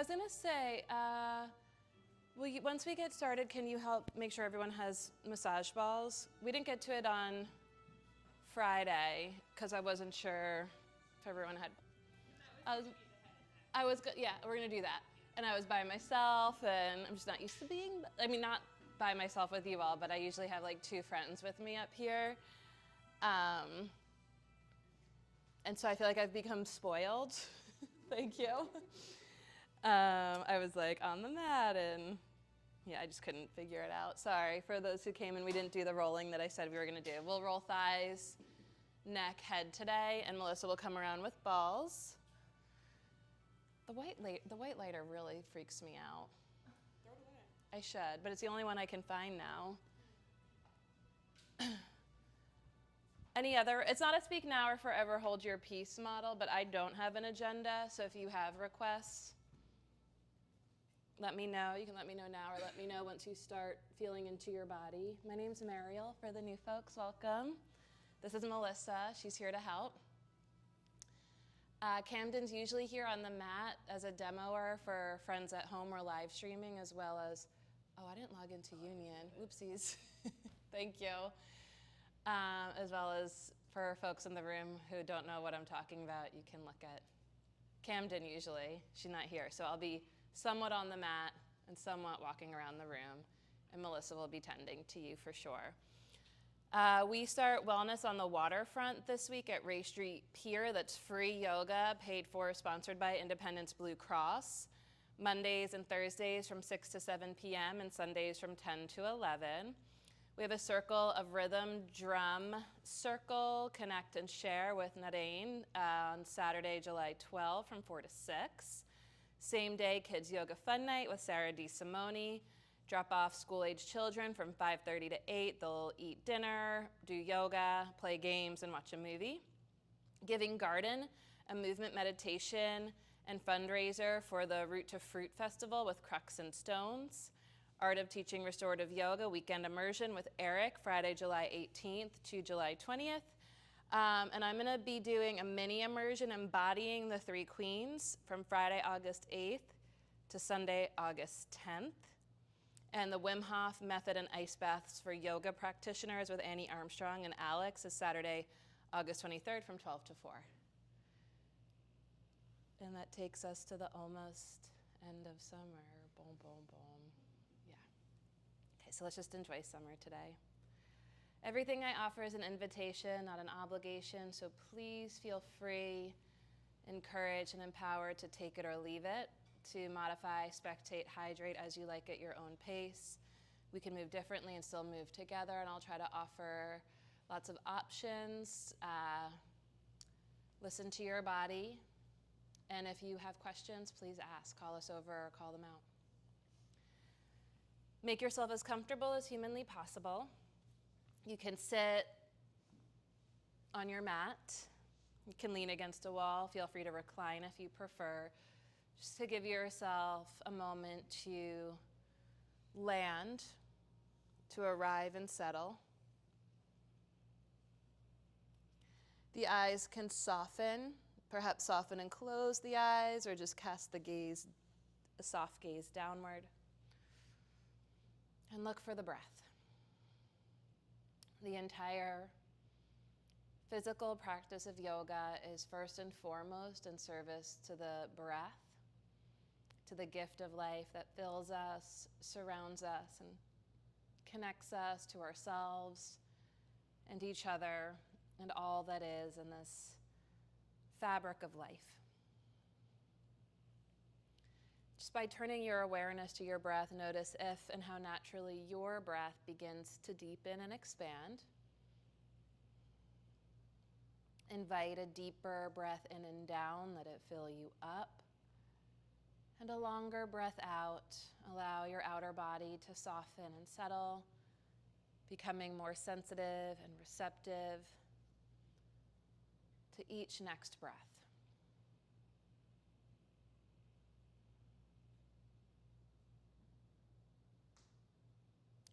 was gonna say, once we get started, can you help make sure everyone has massage balls? We didn't get to it on Friday because I wasn't sure if everyone had. Yeah, we're gonna do that. And I was by myself, and I'm just not used to being, not by myself with you all, but I usually have like 2 friends with me up here. And so I feel like I've become spoiled. Thank you. I was like on the mat, and yeah, I just couldn't figure it out. Sorry for those who came and we didn't do the rolling that I said we were gonna do. We'll roll thighs, neck, head today, and Melissa will come around with balls. The white lighter really freaks me out. Throw it away. I should, but it's the only one I can find now. Any other, it's not a speak now or forever hold your peace model, but I don't have an agenda, so if you have requests, let me know. You can let me know now or let me know once you start feeling into your body. My name's Mariel, for the new folks, welcome. This is Melissa, she's here to help. Camden's usually here on the mat as a demoer for friends at home or live streaming, as well as, oh, I didn't log into Union, whoopsies. Thank you. As well as for folks in the room who don't know what I'm talking about, you can look at Camden usually. She's not here, so I'll be somewhat on the mat and somewhat walking around the room, and Melissa will be tending to you for sure. We start wellness on the waterfront this week at Ray Street Pier. That's free yoga, paid for, sponsored by Independence Blue Cross. Mondays and Thursdays from 6 to 7 p.m. and Sundays from 10 to 11. We have a circle of rhythm, drum circle, connect and share with Narain on Saturday, July 12 from 4 to 6. Same day, Kids Yoga Fun Night with Sarah DeSimone. Drop off school-age children from 5:30 to 8. They'll eat dinner, do yoga, play games, and watch a movie. Giving Garden, a movement meditation and fundraiser for the Root to Fruit Festival with Crux and Stones. Art of Teaching Restorative Yoga Weekend Immersion with Eric, Friday, July 18th to July 20th. And I'm gonna be doing a mini immersion embodying the 3 Queens from Friday, August 8th to Sunday, August 10th. And the Wim Hof method and ice baths for yoga practitioners with Annie Armstrong and Alex is Saturday, August 23rd from 12 to 4. And that takes us to the almost end of summer. Boom, boom, boom. Yeah. Okay, so let's just enjoy summer today. Everything I offer is an invitation, not an obligation, so please feel free, encouraged, and empowered to take it or leave it, to modify, spectate, hydrate as you like at your own pace. We can move differently and still move together, and I'll try to offer lots of options. Listen to your body, and if you have questions, please ask. Call us over or call them out. Make yourself as comfortable as humanly possible. You can sit on your mat. You can lean against a wall. Feel free to recline if you prefer. Just to give yourself a moment to land, to arrive and settle. The eyes can soften, perhaps soften and close the eyes, or just cast the gaze, a soft gaze downward. And look for the breath. The entire physical practice of yoga is first and foremost in service to the breath, to the gift of life that fills us, surrounds us, and connects us to ourselves and each other and all that is in this fabric of life. Just by turning your awareness to your breath, notice if and how naturally your breath begins to deepen and expand. Invite a deeper breath in and down, let it fill you up. And a longer breath out. Allow your outer body to soften and settle, becoming more sensitive and receptive to each next breath.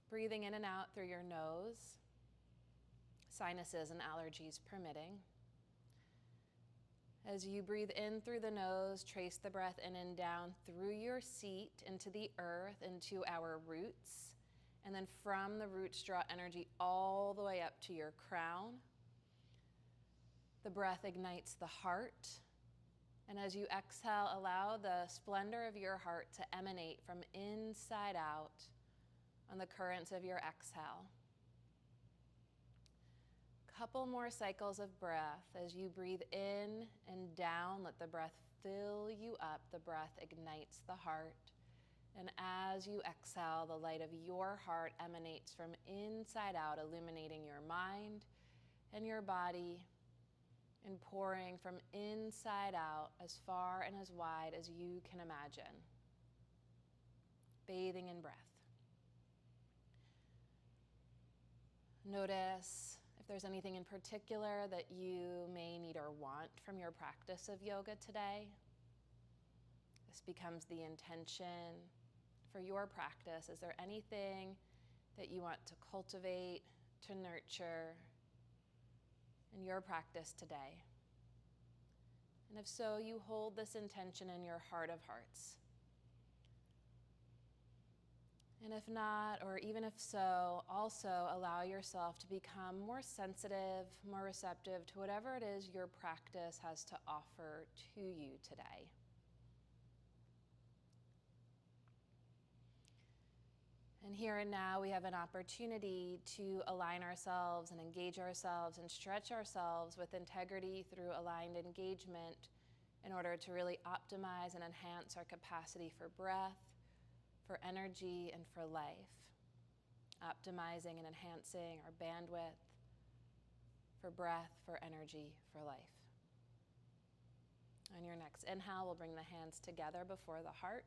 Breathing in and out through your nose, sinuses and allergies permitting. As you breathe in through the nose, trace the breath in and down through your seat into the earth, into our roots. And then from the roots, draw energy all the way up to your crown. The breath ignites the heart. And as you exhale, allow the splendor of your heart to emanate from inside out on the currents of your exhale. Couple more cycles of breath. As you breathe in and down, let the breath fill you up. The breath ignites the heart. And as you exhale, the light of your heart emanates from inside out, illuminating your mind and your body, and pouring from inside out as far and as wide as you can imagine. Bathing in breath. Notice if there's anything in particular that you may need or want from your practice of yoga today. This becomes the intention for your practice. Is there anything that you want to cultivate, to nurture in your practice today? And if so, you hold this intention in your heart of hearts. And if not, or even if so, also allow yourself to become more sensitive, more receptive to whatever it is your practice has to offer to you today. And here and now, we have an opportunity to align ourselves and engage ourselves and stretch ourselves with integrity through aligned engagement in order to really optimize and enhance our capacity for breath, for energy, and for life. Optimizing and enhancing our bandwidth for breath, for energy, for life. On your next inhale, we'll bring the hands together before the heart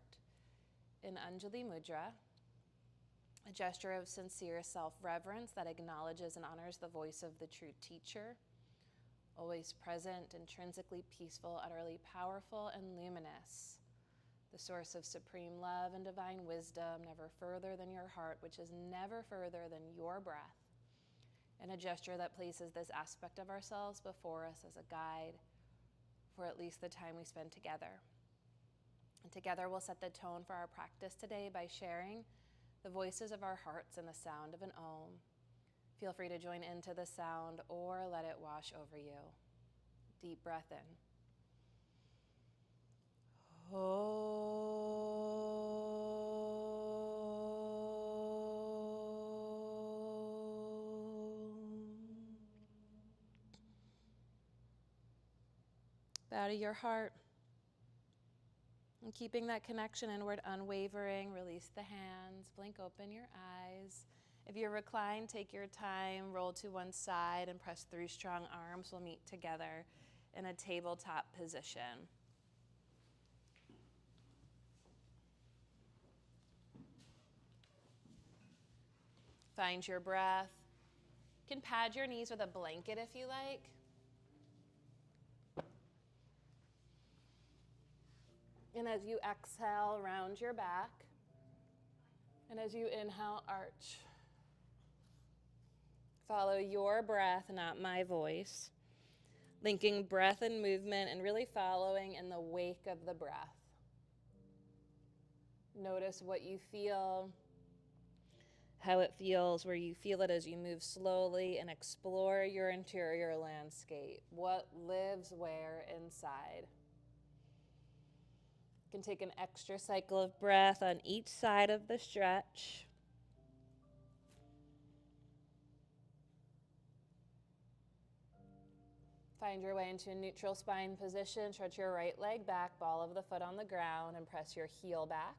in Anjali Mudra, a gesture of sincere self-reverence that acknowledges and honors the voice of the true teacher, always present, intrinsically peaceful, utterly powerful, and luminous, the source of supreme love and divine wisdom, never further than your heart, which is never further than your breath, and a gesture that places this aspect of ourselves before us as a guide for at least the time we spend together. And together we'll set the tone for our practice today by sharing the voices of our hearts and the sound of an Om. Feel free to join into the sound or let it wash over you. Deep breath in. Bow to your heart. And keeping that connection inward unwavering, release the hands, blink open your eyes. If you're reclined, take your time, roll to one side, and press through strong arms. We'll meet together in a tabletop position. Find your breath. You can pad your knees with a blanket if you like. And as you exhale, round your back. And as you inhale, arch. Follow your breath, not my voice. Linking breath and movement and really following in the wake of the breath. Notice what you feel, how it feels, where you feel it as you move slowly and explore your interior landscape. What lives where inside? You can take an extra cycle of breath on each side of the stretch. Find your way into a neutral spine position. Stretch your right leg back, ball of the foot on the ground, and press your heel back.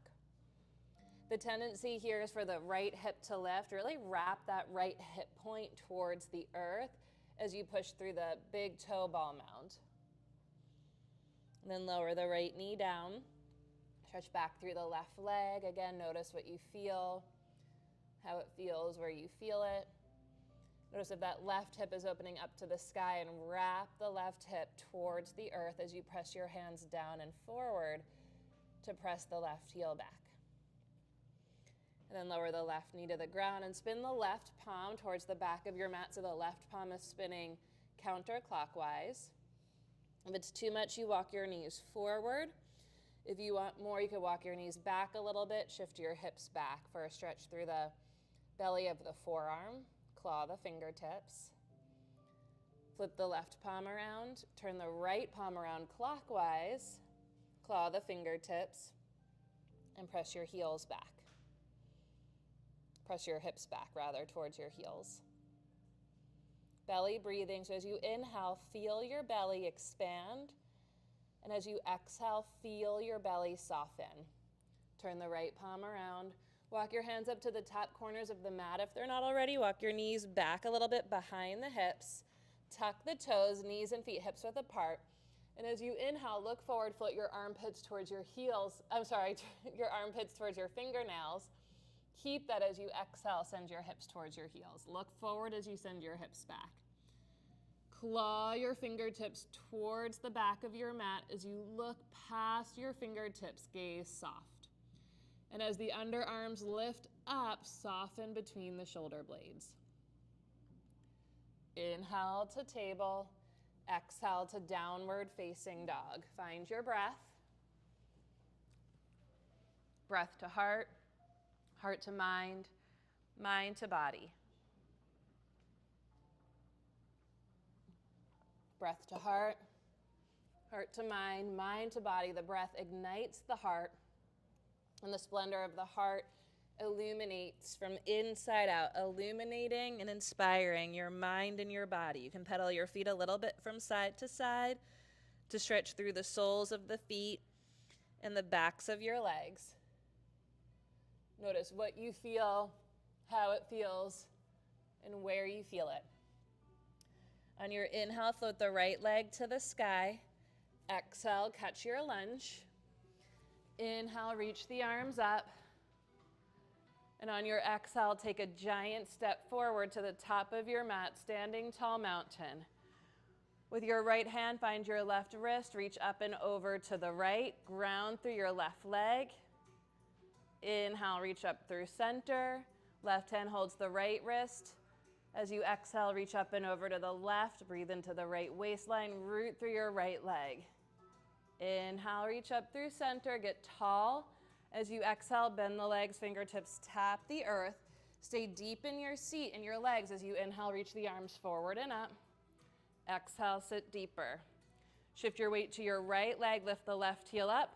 The tendency here is for the right hip to lift. Really wrap that right hip point towards the earth as you push through the big toe ball mound. And then lower the right knee down. Stretch back through the left leg. Again, notice what you feel, how it feels where you feel it. Notice if that left hip is opening up to the sky, and wrap the left hip towards the earth as you press your hands down and forward to press the left heel back. And then lower the left knee to the ground and spin the left palm towards the back of your mat so the left palm is spinning counterclockwise. If it's too much, you walk your knees forward. If you want more, you could walk your knees back a little bit, shift your hips back for a stretch through the belly of the forearm. Claw the fingertips. Flip the left palm around, turn the right palm around clockwise, claw the fingertips, and press your heels back. Press your hips back, rather, towards your heels. Belly breathing, so as you inhale, feel your belly expand, and as you exhale, feel your belly soften. Turn the right palm around. Walk your hands up to the top corners of the mat. If they're not already, walk your knees back a little bit behind the hips. Tuck the toes, knees and feet hip width apart. And as you inhale, look forward, float your armpits towards your heels. Your armpits towards your fingernails. Keep that as you exhale, send your hips towards your heels. Look forward as you send your hips back. Claw your fingertips towards the back of your mat as you look past your fingertips, gaze soft. And as the underarms lift up, soften between the shoulder blades. Inhale to table, exhale to downward facing dog. Find your breath. Breath to heart, heart to mind, mind to body. Breath to heart, heart to mind, mind to body. The breath ignites the heart, and the splendor of the heart illuminates from inside out, illuminating and inspiring your mind and your body. You can pedal your feet a little bit from side to stretch through the soles of the feet and the backs of your legs. Notice what you feel, how it feels, and where you feel it. On your inhale, float the right leg to the sky. Exhale, catch your lunge. Inhale, reach the arms up. And on your exhale, take a giant step forward to the top of your mat, standing tall mountain. With your right hand, find your left wrist, reach up and over to the right, ground through your left leg. Inhale, reach up through center. Left hand holds the right wrist. As you exhale, reach up and over to the left, breathe into the right waistline, root through your right leg. Inhale, reach up through center, get tall. As you exhale, bend the legs, fingertips tap the earth. Stay deep in your seat and your legs as you inhale, reach the arms forward and up. Exhale, sit deeper. Shift your weight to your right leg, lift the left heel up,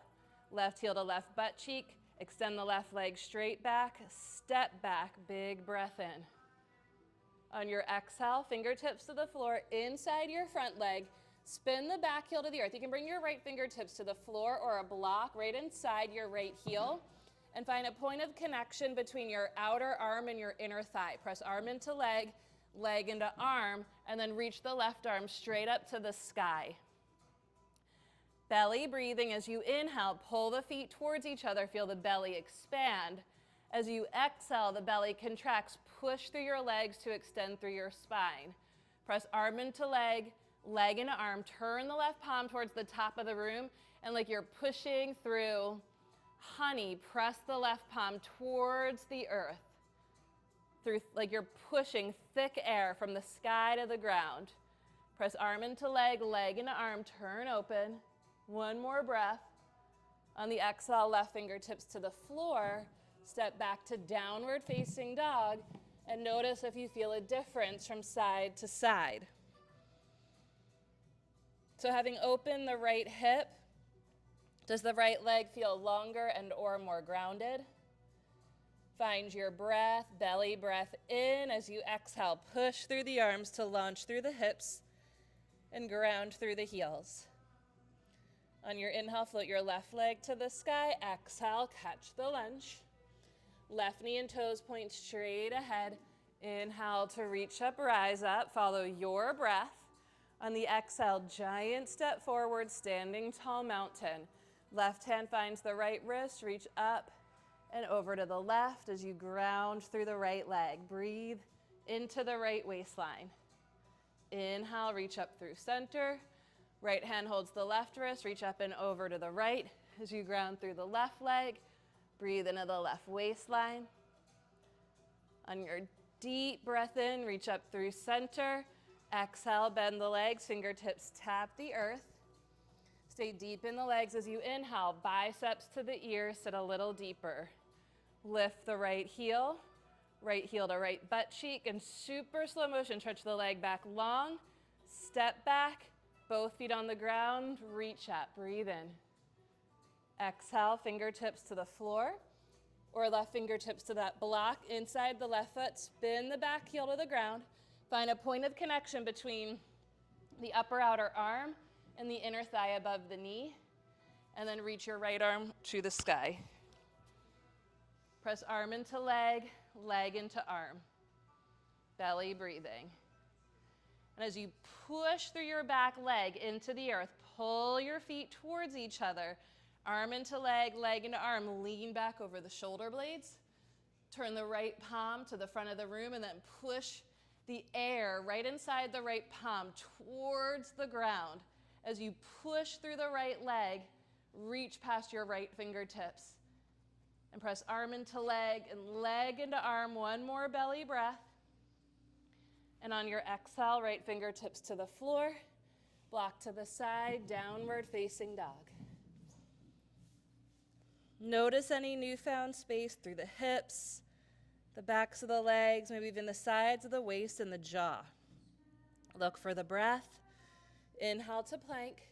left heel to left butt cheek, extend the left leg straight back, step back, big breath in. On your exhale, fingertips to the floor, inside your front leg, spin the back heel to the earth. You can bring your right fingertips to the floor or a block right inside your right heel and find a point of connection between your outer arm and your inner thigh. Press arm into leg, leg into arm, and then reach the left arm straight up to the sky. Belly breathing as you inhale, pull the feet towards each other, feel the belly expand. As you exhale, the belly contracts, push through your legs to extend through your spine. Press arm into leg, leg into arm, turn the left palm towards the top of the room, and like you're pushing through honey, press the left palm towards the earth. Like you're pushing thick air from the sky to the ground. Press arm into leg, leg into arm, turn open. One more breath. On the exhale, left fingertips to the floor. Step back to downward facing dog and notice if you feel a difference from side to side. So having opened the right hip, does the right leg feel longer and or more grounded? Find your breath, belly breath in as you exhale. Push through the arms to launch through the hips and ground through the heels. On your inhale, float your left leg to the sky. Exhale, catch the lunge. Left knee and toes point straight ahead. Inhale to reach up, rise up. Follow your breath. On the exhale, giant step forward, standing tall mountain. Left hand finds the right wrist, reach up and over to the left as you ground through the right leg. Breathe into the right waistline. Inhale, reach up through center. Right hand holds the left wrist, reach up and over to the right as you ground through the left leg. Breathe into the left waistline. On your deep breath in, reach up through center. Exhale, bend the legs, fingertips tap the earth. Stay deep in the legs as you inhale. Biceps to the ears, sit a little deeper. Lift the right heel to right butt cheek, and super slow motion, stretch the leg back long, step back, both feet on the ground, reach up, breathe in. Exhale, fingertips to the floor, or left fingertips to that block inside the left foot, spin the back heel to the ground, find a point of connection between the upper outer arm and the inner thigh above the knee, and then reach your right arm to the sky. Press arm into leg, leg into arm. Belly breathing. And as you push through your back leg into the earth, pull your feet towards each other. Arm into leg, leg into arm. Lean back over the shoulder blades. Turn the right palm to the front of the room and then push the air right inside the right palm towards the ground. As you push through the right leg, reach past your right fingertips. And press arm into leg and leg into arm. One more belly breath. And on your exhale, right fingertips to the floor, block to the side, downward facing dog. Notice any newfound space through the hips, the backs of the legs, maybe even the sides of the waist and the jaw. Look for the breath. Inhale to plank.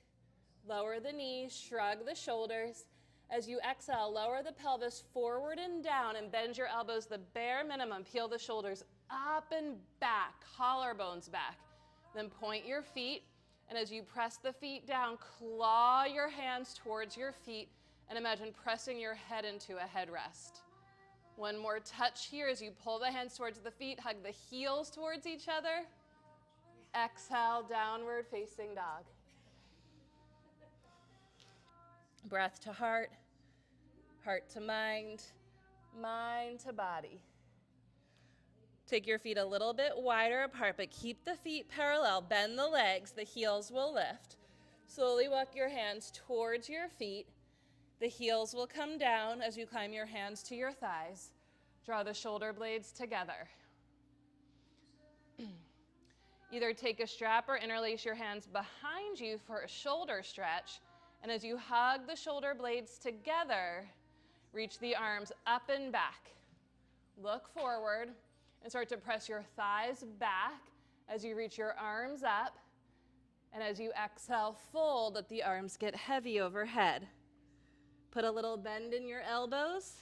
Lower the knees, shrug the shoulders. As you exhale, lower the pelvis forward and down and bend your elbows the bare minimum. Peel the shoulders up and back, collarbones back. Then point your feet, and as you press the feet down, claw your hands towards your feet and imagine pressing your head into a headrest. One more touch here as you pull the hands towards the feet, hug the heels towards each other. Exhale, downward facing dog. Breath to heart, heart to mind, mind to body. Take your feet a little bit wider apart, but keep the feet parallel. Bend the legs, the heels will lift. Slowly walk your hands towards your feet. The heels will come down as you climb your hands to your thighs. Draw the shoulder blades together. Either take a strap or interlace your hands behind you for a shoulder stretch. And as you hug the shoulder blades together, reach the arms up and back. Look forward and start to press your thighs back as you reach your arms up. And as you exhale, fold, let the arms get heavy overhead. Put a little bend in your elbows.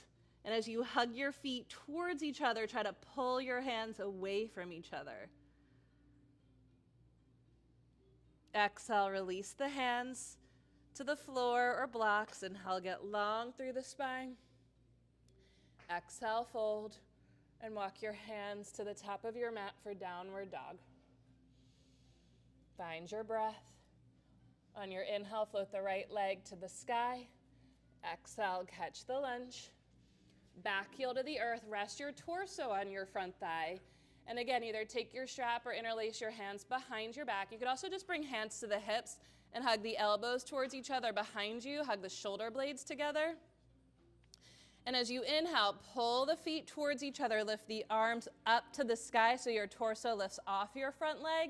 And as you hug your feet towards each other, try to pull your hands away from each other. Exhale, release the hands to the floor or blocks. Inhale, get long through the spine. Exhale, fold, and walk your hands to the top of your mat for downward dog. Find your breath. On your inhale, float the right leg to the sky. Exhale, catch the lunge. Back heel to the earth. Rest your torso on your front thigh. And again, either take your strap or interlace your hands behind your back. You could also just bring hands to the hips and hug the elbows towards each other behind you. Hug the shoulder blades together. And as you inhale, pull the feet towards each other. Lift the arms up to the sky so your torso lifts off your front leg.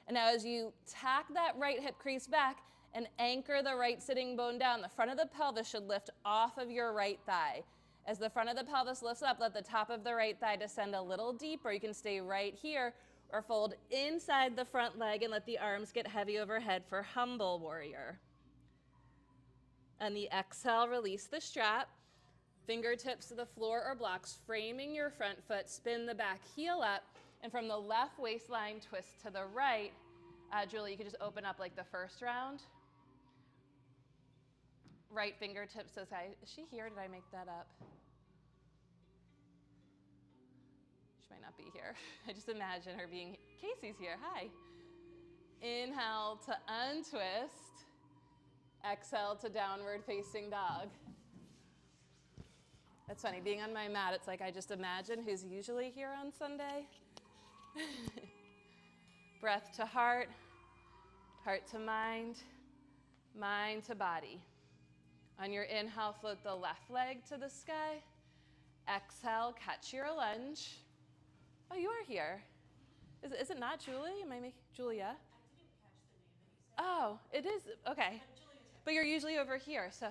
And now as you tack that right hip crease back and anchor the right sitting bone down, the front of the pelvis should lift off of your right thigh. As the front of the pelvis lifts up, let the top of the right thigh descend a little deeper. You can stay right here or fold inside the front leg and let the arms get heavy overhead for humble warrior. On the exhale, release the strap. Fingertips to the floor or blocks, framing your front foot. Spin the back heel up. And from the left waistline, twist to the right. Julie, you can just open up like the first round. Right fingertips to the side. Is she here? Did I make that up? She might not be here. I just imagine her being, Casey's here, hi. Inhale to untwist. Exhale to downward facing dog. That's funny, being on my mat, it's like I just imagine who's usually here on Sunday. Breath to heart, heart to mind, mind to body. On your inhale, float the left leg to the sky. Exhale, catch your lunge. Oh, you are here. Is it not Julie? Am I making Julia? I didn't catch the name that you said. Oh, it is, okay. but you're usually over here, so.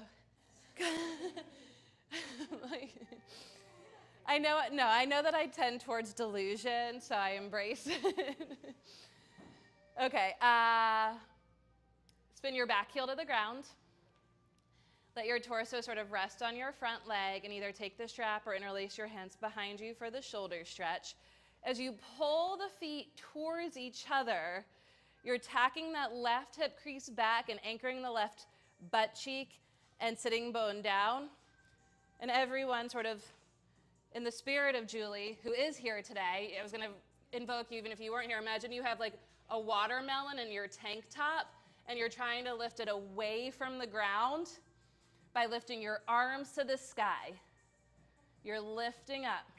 I know that I tend towards delusion, so I embrace it. Okay, spin your back heel to the ground. Let your torso sort of rest on your front leg and either take the strap or interlace your hands behind you for the shoulder stretch. As you pull the feet towards each other, you're tacking that left hip crease back and anchoring the left butt cheek and sitting bone down. And everyone sort of, in the spirit of Julie, who is here today, I was going to invoke you even if you weren't here. Imagine you have like a watermelon in your tank top and you're trying to lift it away from the ground by lifting your arms to the sky. You're lifting up.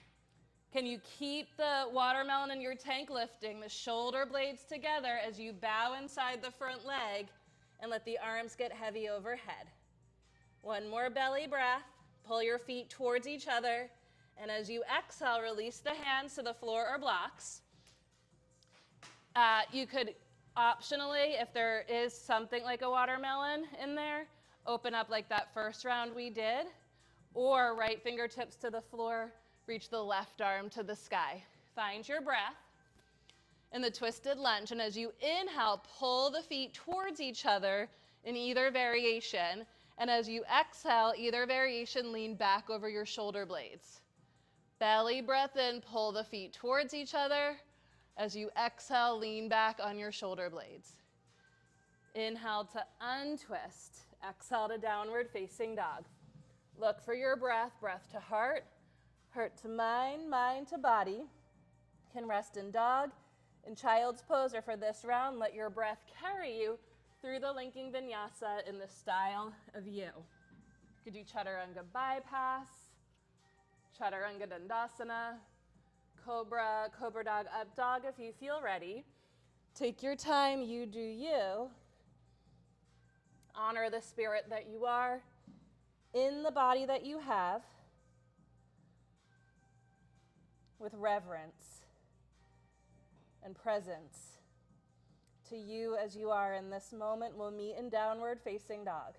Can you keep the watermelon in your tank lifting, the shoulder blades together as you bow inside the front leg and let the arms get heavy overhead? One more belly breath. Pull your feet towards each other. And as you exhale, release the hands to the floor or blocks. You could optionally, if there is something like a watermelon in there, open up like that first round we did, or right fingertips to the floor, reach the left arm to the sky. Find your breath in the twisted lunge, and as you inhale, pull the feet towards each other in either variation, and as you exhale, either variation, lean back over your shoulder blades. Belly breath in, pull the feet towards each other. As you exhale, lean back on your shoulder blades. Inhale to untwist. Exhale to downward facing dog. Look for your breath, breath to heart, heart to mind, mind to body. Can rest in dog, in child's pose, or for this round, let your breath carry you through the linking vinyasa in the style of you. You could do chaturanga bypass, chaturanga dandasana, cobra, cobra dog, up dog if you feel ready. Take your time, you do you. Honor the spirit that you are in the body that you have with reverence and presence to you as you are in this moment. We'll meet in downward facing dog.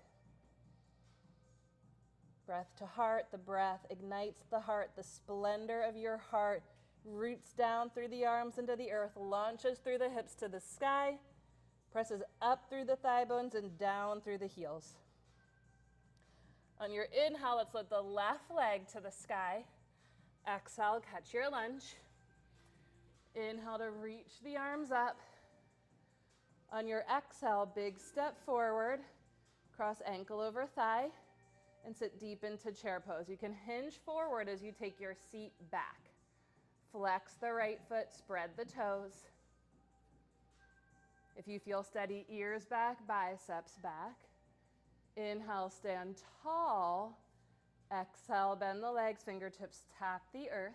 Breath to heart, the breath ignites the heart, the splendor of your heart roots down through the arms into the earth, launches through the hips to the sky, presses up through the thigh bones and down through the heels. On your inhale, let's lift the left leg to the sky. Exhale, catch your lunge. Inhale to reach the arms up. On your exhale, big step forward, cross ankle over thigh, and sit deep into chair pose. You can hinge forward as you take your seat back. Flex the right foot, spread the toes. If you feel steady, ears back, biceps back. Inhale, stand tall. Exhale, bend the legs, fingertips tap the earth.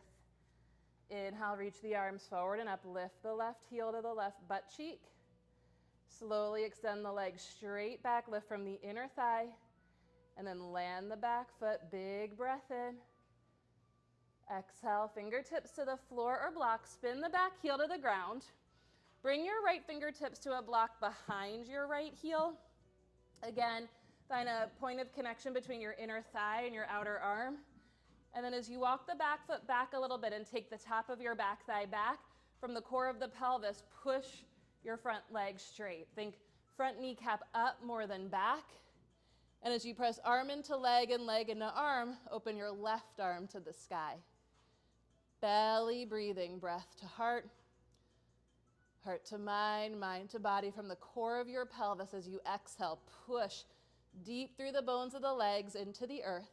Inhale, reach the arms forward and up. Lift the left heel to the left butt cheek. Slowly extend the legs straight back. Lift from the inner thigh. And then land the back foot. Big breath in. Exhale, fingertips to the floor or block. Spin the back heel to the ground. Bring your right fingertips to a block behind your right heel. Again, find a point of connection between your inner thigh and your outer arm. And then as you walk the back foot back a little bit and take the top of your back thigh back, from the core of the pelvis, push your front leg straight. Think front kneecap up more than back. And as you press arm into leg and leg into arm, open your left arm to the sky. Belly breathing, breath to heart, heart to mind, mind to body. From the core of your pelvis as you exhale, push deep through the bones of the legs into the earth.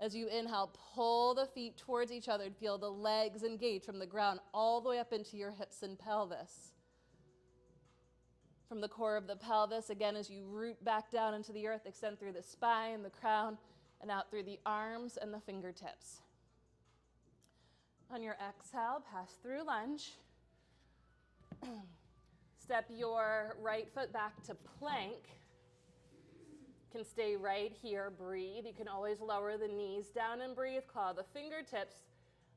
As you inhale, pull the feet towards each other and feel the legs engage from the ground all the way up into your hips and pelvis. From the core of the pelvis, again, as you root back down into the earth, extend through the spine, the crown, and out through the arms and the fingertips. On your exhale, pass through lunge. Step your right foot back to plank. You can stay right here, breathe. You can always lower the knees down and breathe. Claw the fingertips.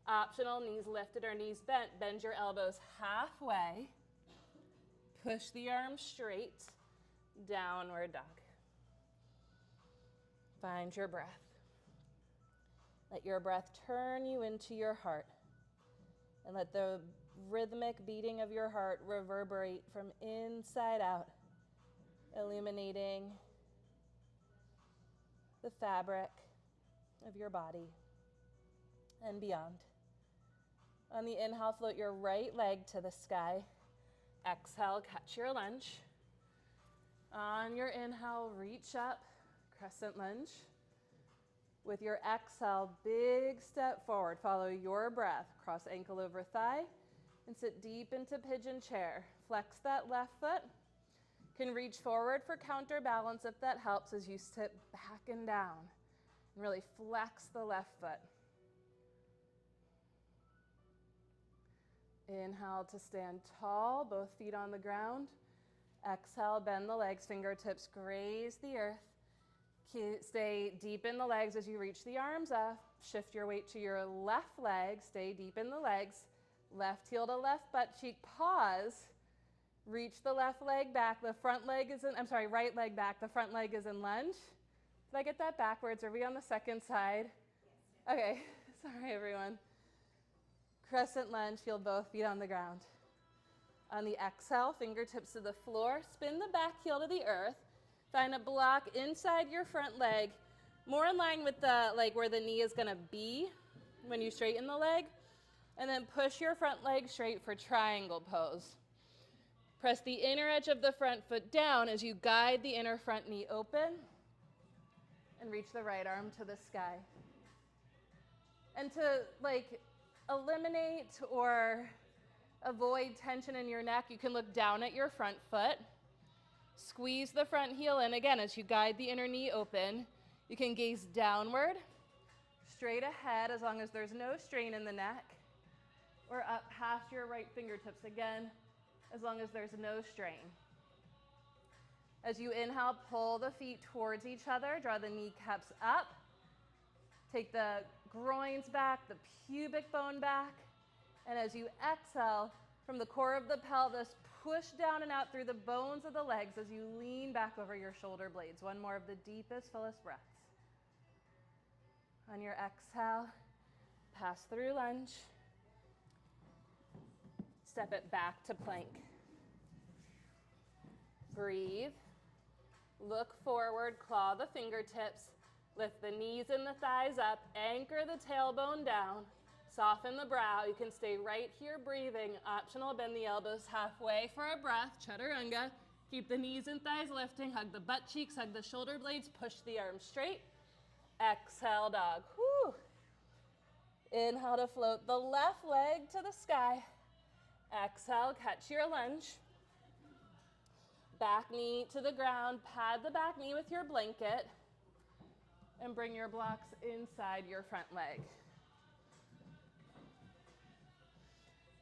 Optional, knees lifted or knees bent. Bend your elbows halfway. Push the arms straight. Downward dog. Find your breath. Let your breath turn you into your heart, and let the rhythmic beating of your heart reverberate from inside out, illuminating the fabric of your body and beyond. On the inhale, float your right leg to the sky. Exhale, catch your lunge. On your inhale, reach up, crescent lunge. With your exhale, big step forward. Follow your breath. Cross ankle over thigh and sit deep into pigeon chair. Flex that left foot. Can reach forward for counterbalance if that helps as you sit back and down. And really flex the left foot. Inhale to stand tall, both feet on the ground. Exhale, bend the legs, fingertips graze the earth. Stay deep in the legs as you reach the arms up. Shift your weight to your left leg. Stay deep in the legs. Left heel to left butt cheek. Pause. Reach the left leg back. The front leg is in, right leg back. The front leg is in lunge. Did I get that backwards? Are we on the second side? Okay. Sorry, everyone. Crescent lunge. Feel both feet on the ground. On the exhale, fingertips to the floor. Spin the back heel to the earth. Find a block inside your front leg, more in line with the where the knee is going to be when you straighten the leg. And then push your front leg straight for triangle pose. Press the inner edge of the front foot down as you guide the inner front knee open and reach the right arm to the sky. And to eliminate or avoid tension in your neck, you can look down at your front foot. Squeeze the front heel in again as you guide the inner knee open. You can gaze downward, straight ahead as long as there's no strain in the neck, or up past your right fingertips again as long as there's no strain. As you inhale, pull the feet towards each other, draw the kneecaps up, take the groins back, the pubic bone back, and as you exhale, from the core of the pelvis, push down and out through the bones of the legs as you lean back over your shoulder blades. One more of the deepest, fullest breaths. On your exhale, pass through lunge. Step it back to plank. Breathe. Look forward, claw the fingertips. Lift the knees and the thighs up. Anchor the tailbone down. Soften the brow. You can stay right here breathing. Optional, bend the elbows halfway for a breath. Chaturanga. Keep the knees and thighs lifting. Hug the butt cheeks, hug the shoulder blades. Push the arms straight. Exhale, dog. Whew. Inhale to float the left leg to the sky. Exhale, catch your lunge. Back knee to the ground. Pad the back knee with your blanket. And bring your blocks inside your front leg.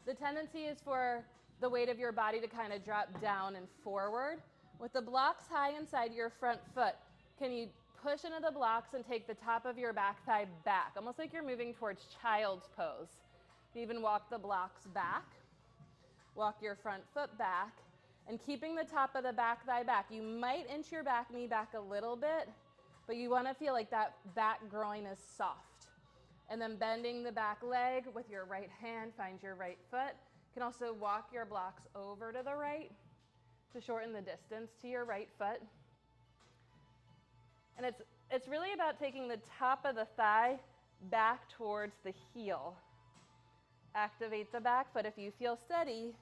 The tendency is for the weight of your body to kind of drop down and forward. With the blocks high inside your front foot, can you push into the blocks and take the top of your back thigh back, almost like you're moving towards child's pose. You even walk the blocks back. Walk your front foot back. And keeping the top of the back thigh back, you might inch your back knee back a little bit, but you want to feel like that back groin is soft. And then bending the back leg with your right hand, find your right foot. You can also walk your blocks over to the right to shorten the distance to your right foot. And it's really about taking the top of the thigh back towards the heel. Activate the back foot. If you feel steady,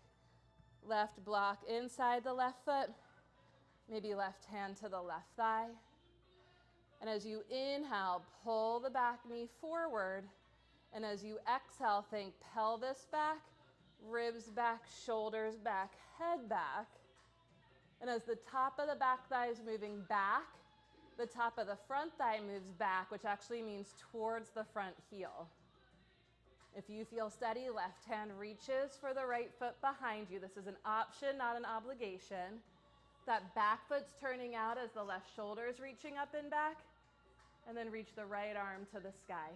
left block inside the left foot, maybe left hand to the left thigh. And as you inhale, pull the back knee forward. And as you exhale, think pelvis back, ribs back, shoulders back, head back. And as the top of the back thigh is moving back, the top of the front thigh moves back, which actually means towards the front heel. If you feel steady, left hand reaches for the right foot behind you. This is an option, not an obligation. That back foot's turning out as the left shoulder is reaching up and back. And then reach the right arm to the sky.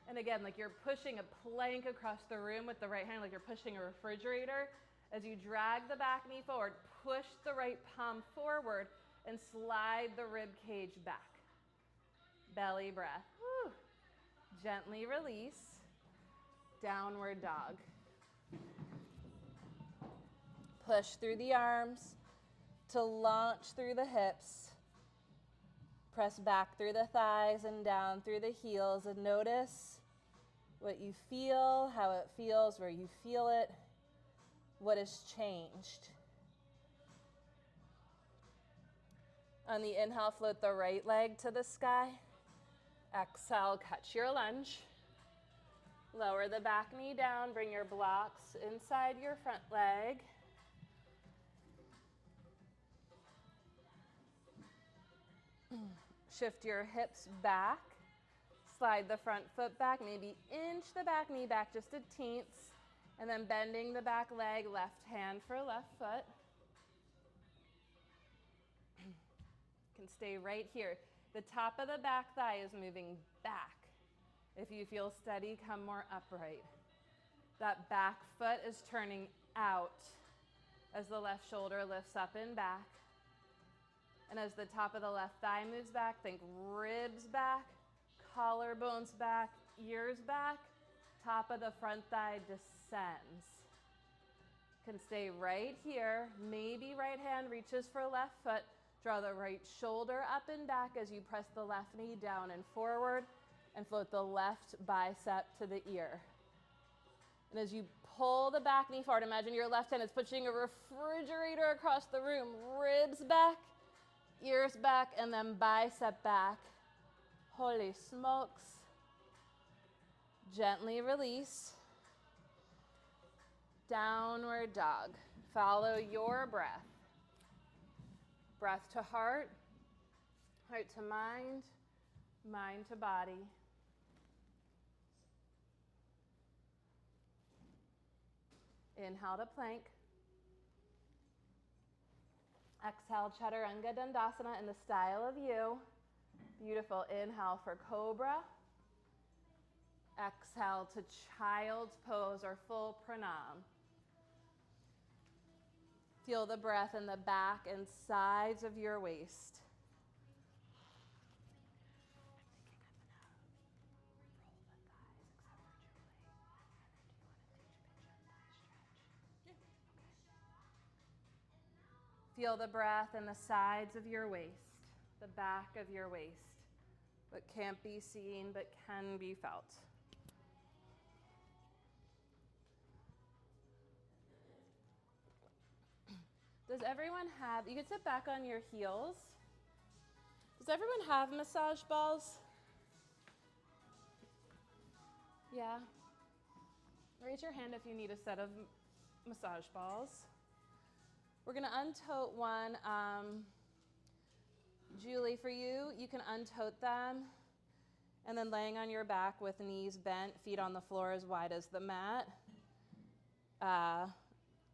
And again, like you're pushing a plank across the room with the right hand, like you're pushing a refrigerator. As you drag the back knee forward, push the right palm forward and slide the rib cage back. Belly breath. Whew. Gently release. Downward dog. Push through the arms to launch through the hips. Press back through the thighs and down through the heels, and notice what you feel, how it feels, where you feel it, what has changed. On the inhale, float the right leg to the sky. Exhale, catch your lunge. Lower the back knee down, bring your blocks inside your front leg. Shift your hips back. Slide the front foot back, maybe inch the back knee back just a teens, and then bending the back leg, left hand for left foot. You can stay right here. The top of the back thigh is moving back. If you feel steady, come more upright. That back foot is turning out as the left shoulder lifts up and back. And as the top of the left thigh moves back, think ribs back, collarbones back, ears back, top of the front thigh descends. Can stay right here. Maybe right hand reaches for left foot. Draw the right shoulder up and back as you press the left knee down and forward, and float the left bicep to the ear. And as you pull the back knee forward, imagine your left hand is pushing a refrigerator across the room. Ribs back, ears back, and then bicep back. Holy smokes. Gently release. Downward dog. Follow your breath. Breath to heart, heart to mind, mind to body. Inhale to plank. Exhale, Chaturanga Dandasana in the style of you. Beautiful. Inhale for Cobra. Exhale to Child's Pose or full Pranam. Feel the breath in the back and sides of your waist. Feel the breath in the sides of your waist, the back of your waist. What can't be seen but can be felt. Does everyone have, you can sit back on your heels. Does everyone have massage balls? Yeah? Raise your hand if you need a set of massage balls. We're gonna untote one. Julie, for you, you can untote them, and then laying on your back with knees bent, feet on the floor as wide as the mat.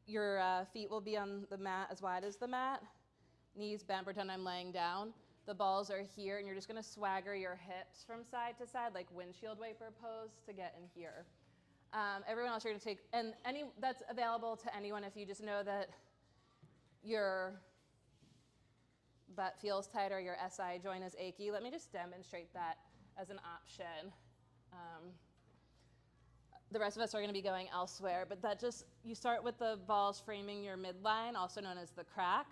Your feet will be on the mat as wide as the mat. Knees bent, pretend I'm laying down. The balls are here, and you're just gonna swagger your hips from side to side, like windshield wiper pose to get in here. Everyone else, you're gonna take, and that's available to anyone if you just know that your butt feels tight or your SI joint is achy. Let me just demonstrate that as an option. The rest of us are going to be going elsewhere, but that just, you start with the balls framing your midline, also known as the crack,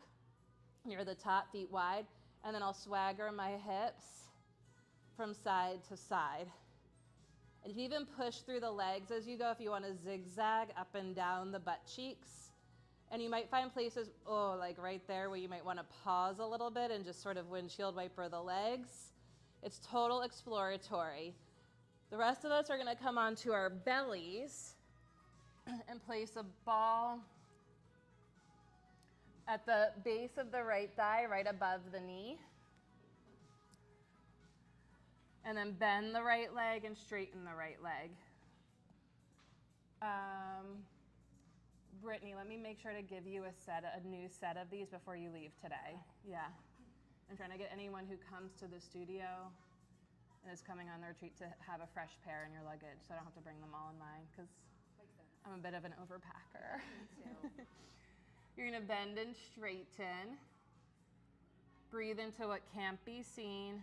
near the top, feet wide, and then I'll swagger my hips from side to side. And you can even push through the legs as you go if you want to zigzag up and down the butt cheeks. And you might find places, like right there, where you might want to pause a little bit and just sort of windshield wiper the legs. It's total exploratory. The rest of us are going to come onto our bellies and place a ball at the base of the right thigh, right above the knee. And then bend the right leg and straighten the right leg. Brittany, let me make sure to give you a new set of these before you leave today. Yeah. I'm trying to get anyone who comes to the studio and is coming on their retreat to have a fresh pair in your luggage, so I don't have to bring them all in mine, because I'm a bit of an overpacker. Me too. You're going to bend and straighten. Breathe into what can't be seen.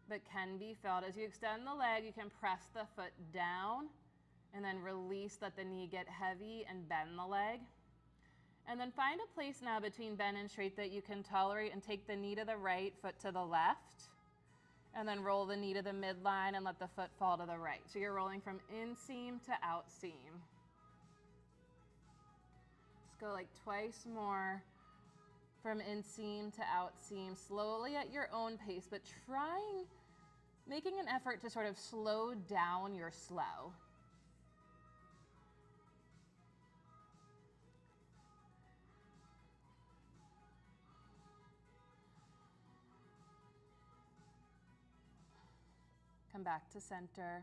but can be felt. As you extend the leg, you can press the foot down and then release, let the knee get heavy and bend the leg. And then find a place now between bend and straight that you can tolerate, and take the knee to the right, foot to the left, and then roll the knee to the midline and let the foot fall to the right. So you're rolling from inseam to outseam. Let's go like twice more from inseam to outseam, slowly at your own pace, but making an effort to sort of slow down your slow. Come back to center.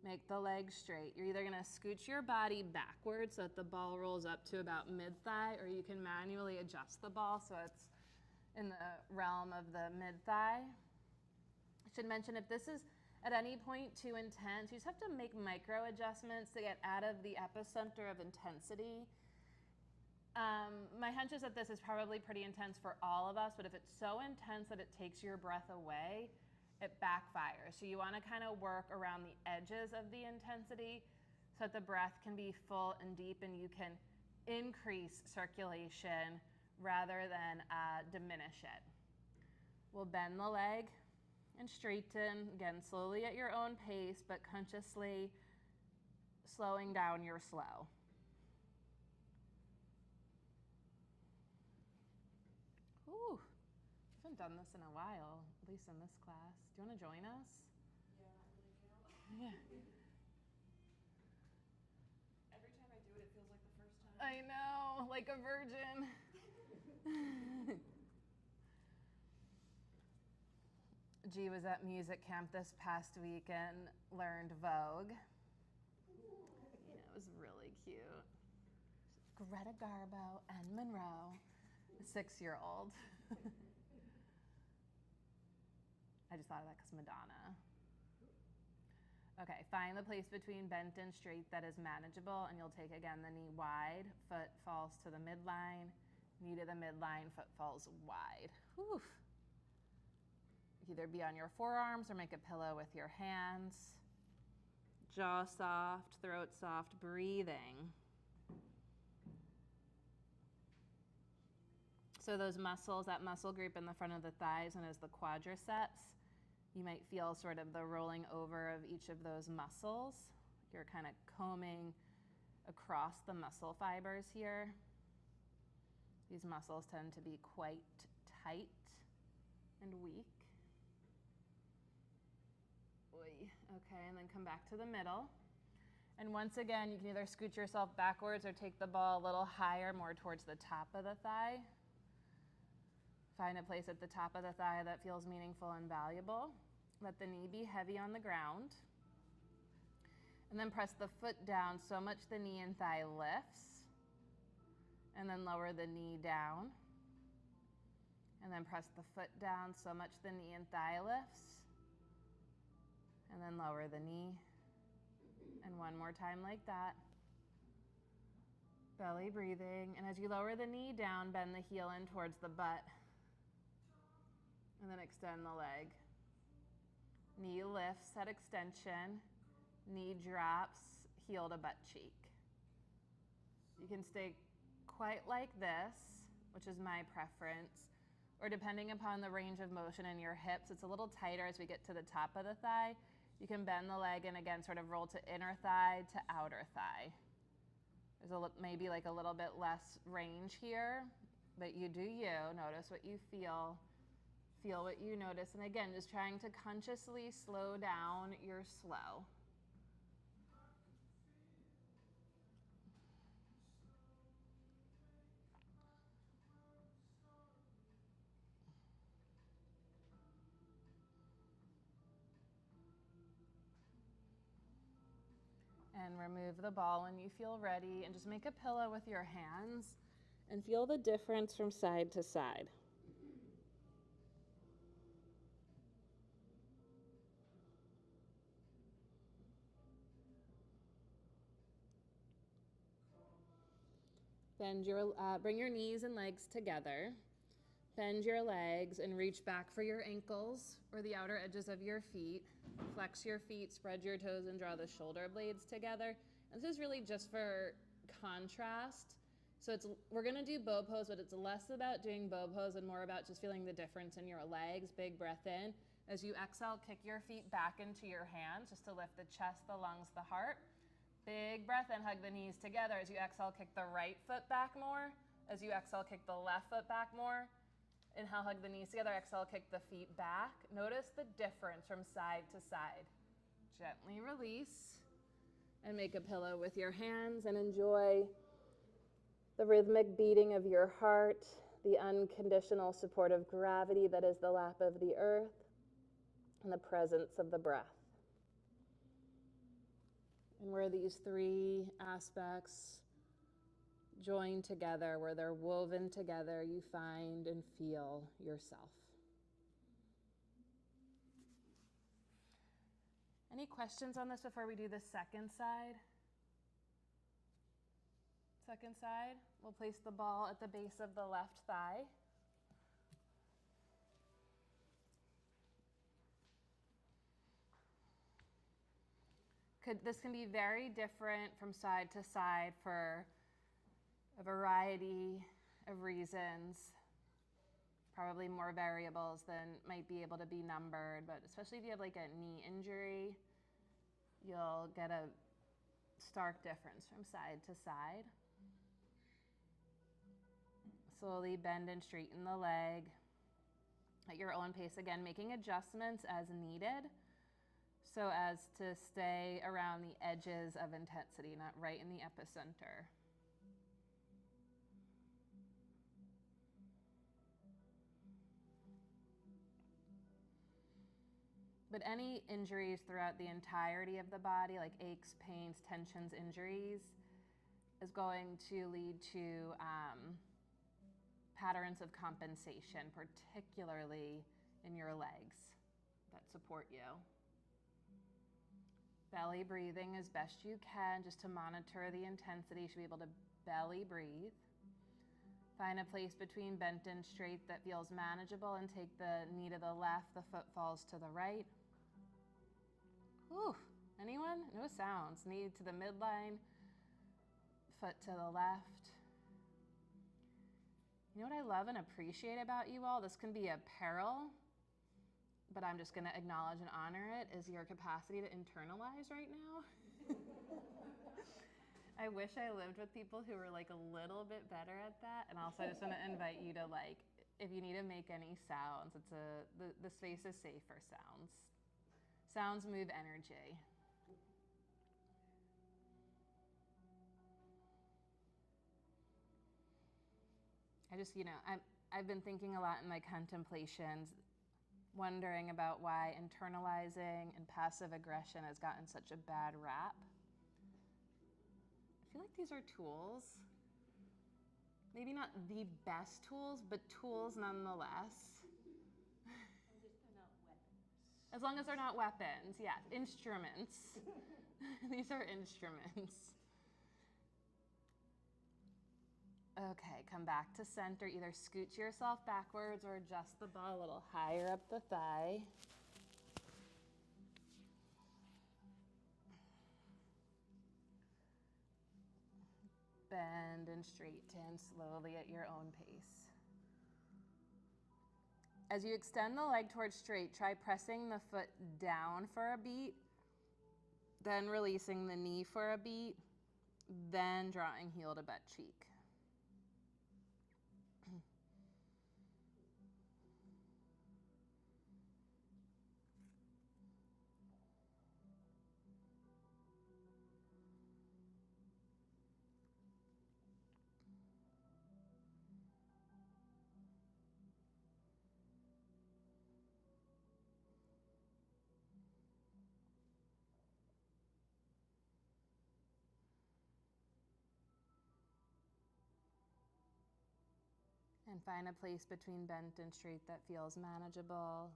Make the legs straight. You're either gonna scooch your body backwards so that the ball rolls up to about mid-thigh, or you can manually adjust the ball so it's in the realm of the mid-thigh. I should mention, if this is at any point too intense, you just have to make micro adjustments to get out of the epicenter of intensity. My hunch is that this is probably pretty intense for all of us, but if it's so intense that it takes your breath away, it backfires. So you want to kind of work around the edges of the intensity so that the breath can be full and deep, and you can increase circulation rather than diminish it. We'll bend the leg and straighten, again, slowly at your own pace, but consciously slowing down your slow. Ooh, I haven't done this in a while, at least in this class. Do you want to join us? Yeah, I really do. Yeah. Every time I do it, it feels like the first time. I know, like a virgin. G was at music camp this past week and learned Vogue. You know, it was really cute. Greta Garbo and Monroe, a 6-year-old. I just thought of that because Madonna. Okay, find the place between bent and straight that is manageable, and you'll take, again, the knee wide, foot falls to the midline, knee to the midline, foot falls wide. Whew. Either be on your forearms or make a pillow with your hands. Jaw soft, throat soft, breathing. So those muscles, that muscle group in the front of the thighs and is the quadriceps. You might feel sort of the rolling over of each of those muscles. You're kind of combing across the muscle fibers here. These muscles tend to be quite tight and weak. Oy. Okay, and then come back to the middle. And once again, you can either scoot yourself backwards or take the ball a little higher, more towards the top of the thigh. Find a place at the top of the thigh that feels meaningful and valuable. Let the knee be heavy on the ground. And then press the foot down so much the knee and thigh lifts. And then lower the knee down. And then press the foot down so much the knee and thigh lifts. And then lower the knee. And one more time like that. Belly breathing. And as you lower the knee down, bend the heel in towards the butt. And then extend the leg. Knee lifts at extension. Knee drops, heel to butt cheek. You can stay quite like this, which is my preference. Or depending upon the range of motion in your hips, it's a little tighter as we get to the top of the thigh. You can bend the leg and again sort of roll to inner thigh to outer thigh. There's maybe like a little bit less range here, but you do you. Notice what you feel. Feel what you notice. And again, just trying to consciously slow down your slow. And remove the ball when you feel ready, and just make a pillow with your hands and feel the difference from side to side. Bring your knees and legs together. Bend your legs and reach back for your ankles or the outer edges of your feet. Flex your feet, spread your toes, and draw the shoulder blades together. And this is really just for contrast. So we're gonna do bow pose, but it's less about doing bow pose and more about just feeling the difference in your legs. Big breath in. As you exhale, kick your feet back into your hands just to lift the chest, the lungs, the heart. Big breath in, hug the knees together. As you exhale, kick the right foot back more. As you exhale, kick the left foot back more. Inhale, hug the knees together. Exhale, kick the feet back. Notice the difference from side to side. Gently release and make a pillow with your hands and enjoy the rhythmic beating of your heart, the unconditional support of gravity that is the lap of the earth, and the presence of the breath. And where these three aspects join together, where they're woven together, you find and feel yourself. Any questions on this before we do the second side? Second side, we'll place the ball at the base of the left thigh. This can be very different from side to side for a variety of reasons, probably more variables than might be able to be numbered, but especially if you have like a knee injury, you'll get a stark difference from side to side. Slowly bend and straighten the leg at your own pace, again, making adjustments as needed so as to stay around the edges of intensity, not right in the epicenter. But any injuries throughout the entirety of the body, like aches, pains, tensions, injuries, is going to lead to patterns of compensation, particularly in your legs that support you. Belly breathing as best you can, just to monitor the intensity. You should be able to belly breathe. Find a place between bent and straight that feels manageable and take the knee to the left, the foot falls to the right. Ooh, anyone? No sounds. Knee to the midline, foot to the left. You know what I love and appreciate about you all? This can be a peril, but I'm just going to acknowledge and honor it, is your capacity to internalize right now. I wish I lived with people who were like a little bit better at that. And also I just want to invite you to, like, if you need to make any sounds, the space is safe for sounds. Sounds move energy. I've been thinking a lot in my contemplations, wondering about why internalizing and passive aggression has gotten such a bad rap. I feel like these are tools. Maybe not the best tools, but tools nonetheless. As long as they're not weapons, yeah, instruments. These are instruments. Okay, come back to center. Either scoot yourself backwards or adjust the ball a little higher up the thigh. Bend and straighten slowly at your own pace. As you extend the leg towards straight, try pressing the foot down for a beat, then releasing the knee for a beat, then drawing heel to butt cheek. And find a place between bent and straight that feels manageable.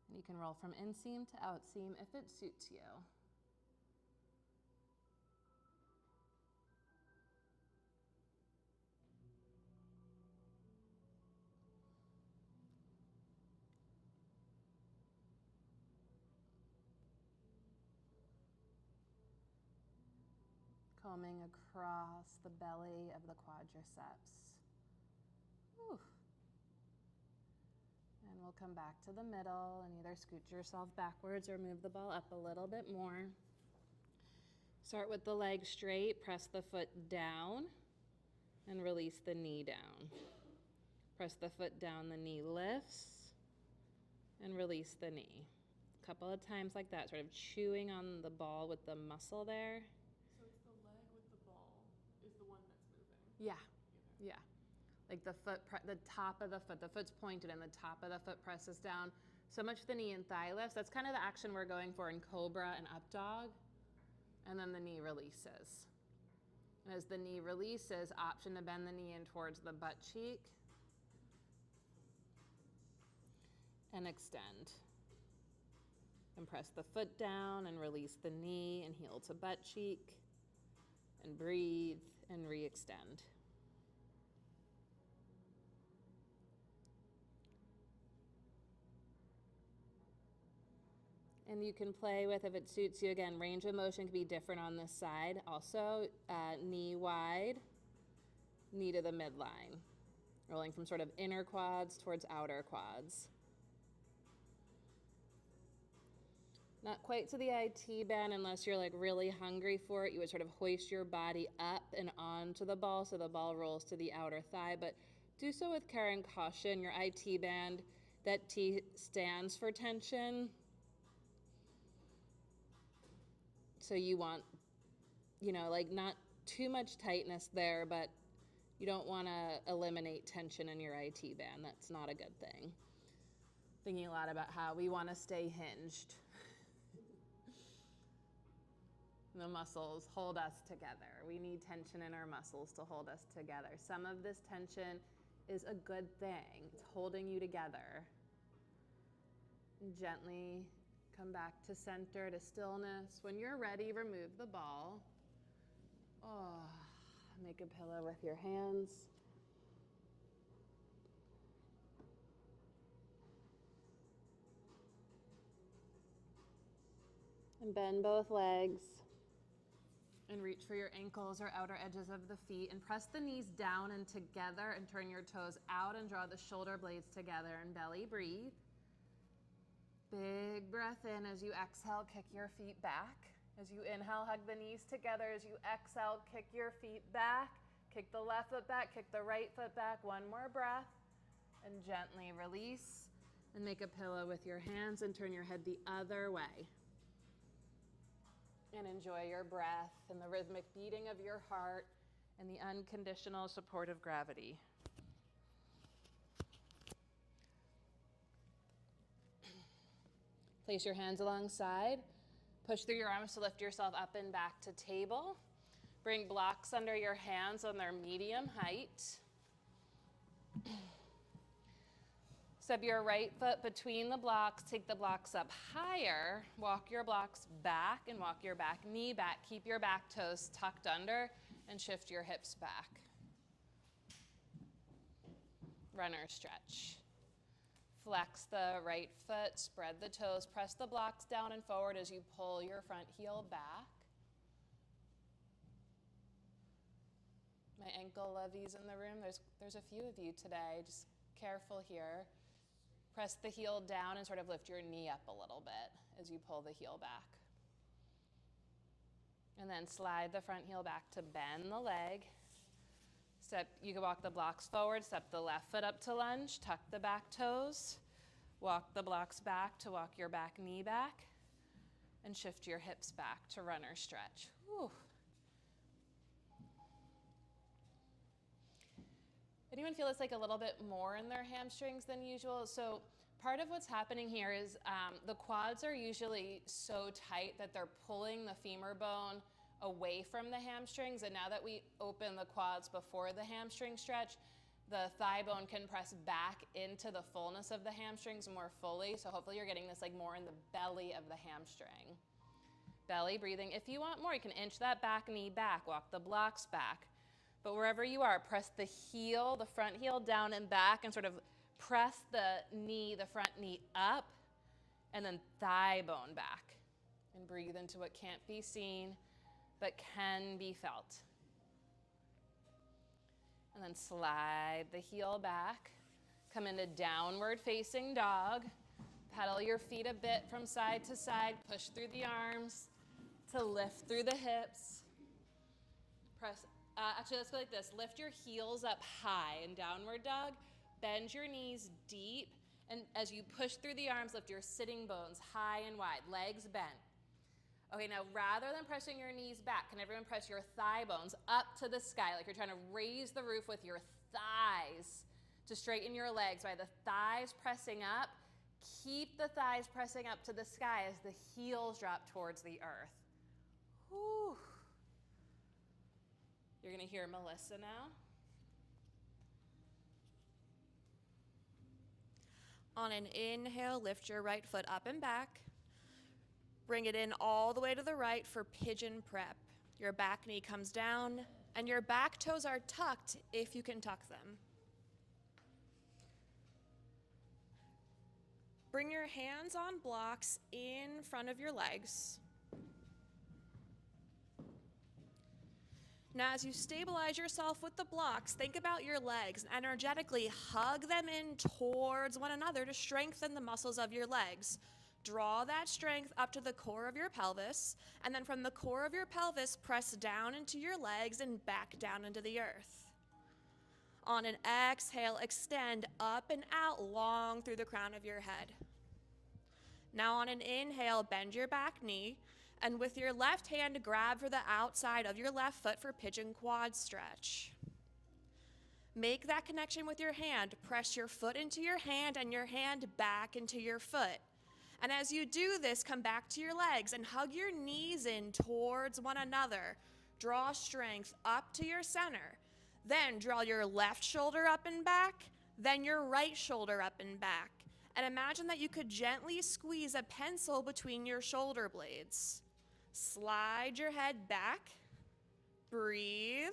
And you can roll from inseam to outseam if it suits you. combing across the belly of the quadriceps. Whew. And we'll come back to the middle and either scoot yourself backwards or move the ball up a little bit more. Start with the leg straight, press the foot down, and release the knee down. Press the foot down, the knee lifts, and release the knee. A couple of times like that, sort of chewing on the ball with the muscle there. So it's the leg with the ball is the one that's moving. Yeah, yeah. Like the foot, the top of the foot's pointed and the top of the foot presses down. So much the knee and thigh lifts. That's kind of the action we're going for in Cobra and Up Dog. And then the knee releases. And as the knee releases, option to bend the knee in towards the butt cheek. And extend. And press the foot down and release the knee and heel to butt cheek. And breathe and re-extend. And you can play with, if it suits you, again, range of motion can be different on this side. Also, knee wide, knee to the midline. Rolling from sort of inner quads towards outer quads. Not quite to the IT band unless you're like really hungry for it. You would sort of hoist your body up and onto the ball so the ball rolls to the outer thigh, but do so with care and caution. Your IT band, that T stands for tension. So you want, like not too much tightness there, but you don't want to eliminate tension in your IT band. That's not a good thing. Thinking a lot about how we want to stay hinged. The muscles hold us together. We need tension in our muscles to hold us together. Some of this tension is a good thing. It's holding you together. Gently come back to center, to stillness. When you're ready, remove the ball. Oh, make a pillow with your hands. And bend both legs. And reach for your ankles or outer edges of the feet. And press the knees down and together and turn your toes out and draw the shoulder blades together and belly breathe. Big breath in. As you exhale, kick your feet back. As you inhale, hug the knees together. As you exhale, kick your feet back. Kick the left foot back, kick the right foot back. One more breath. And gently release. And make a pillow with your hands and turn your head the other way. And enjoy your breath and the rhythmic beating of your heart and the unconditional support of gravity. Place your hands alongside. Push through your arms to lift yourself up and back to table. Bring blocks under your hands on their medium height. Step your right foot between the blocks. Take the blocks up higher. Walk your blocks back and walk your back knee back. Keep your back toes tucked under and shift your hips back. Runner stretch. Flex the right foot, spread the toes, press the blocks down and forward as you pull your front heel back. My ankle lovies in the room, there's a few of you today, just careful here. Press the heel down and sort of lift your knee up a little bit as you pull the heel back. And then slide the front heel back to bend the leg. You can walk the blocks forward, step the left foot up to lunge, tuck the back toes, walk the blocks back to walk your back knee back, and shift your hips back to runner stretch. Whew. Anyone feel it's like a little bit more in their hamstrings than usual? So part of what's happening here is the quads are usually so tight that they're pulling the femur bone away from the hamstrings. And now that we open the quads before the hamstring stretch, the thigh bone can press back into the fullness of the hamstrings more fully. So hopefully you're getting this like more in the belly of the hamstring. Belly breathing. If you want more, you can inch that back knee back, walk the blocks back. But wherever you are, press the heel, the front heel down and back and sort of press the knee, the front knee up and then thigh bone back. And breathe into what can't be seen. but can be felt. And then slide the heel back. Come into downward facing dog. Pedal your feet a bit from side to side. Push through the arms to lift through the hips. Press. Actually, let's go like this. Lift your heels up high in downward dog. Bend your knees deep. And as you push through the arms, lift your sitting bones high and wide. Legs bent. Okay, now rather than pressing your knees back, can everyone press your thigh bones up to the sky like you're trying to raise the roof with your thighs to straighten your legs by the thighs pressing up. Keep the thighs pressing up to the sky as the heels drop towards the earth. Whew. You're going to hear Melissa now. On an inhale, lift your right foot up and back. Bring it in all the way to the right for pigeon prep. Your back knee comes down, and your back toes are tucked if you can tuck them. Bring your hands on blocks in front of your legs. Now, as you stabilize yourself with the blocks, think about your legs and energetically hug them in towards one another to strengthen the muscles of your legs. Draw that strength up to the core of your pelvis, and then from the core of your pelvis, press down into your legs and back down into the earth. On an exhale, extend up and out long through the crown of your head. Now on an inhale, bend your back knee, and with your left hand, grab for the outside of your left foot for pigeon quad stretch. Make that connection with your hand. Press your foot into your hand and your hand back into your foot. And as you do this, come back to your legs and hug your knees in towards one another. Draw strength up to your center. Then draw your left shoulder up and back, then your right shoulder up and back. And imagine that you could gently squeeze a pencil between your shoulder blades. Slide your head back. Breathe.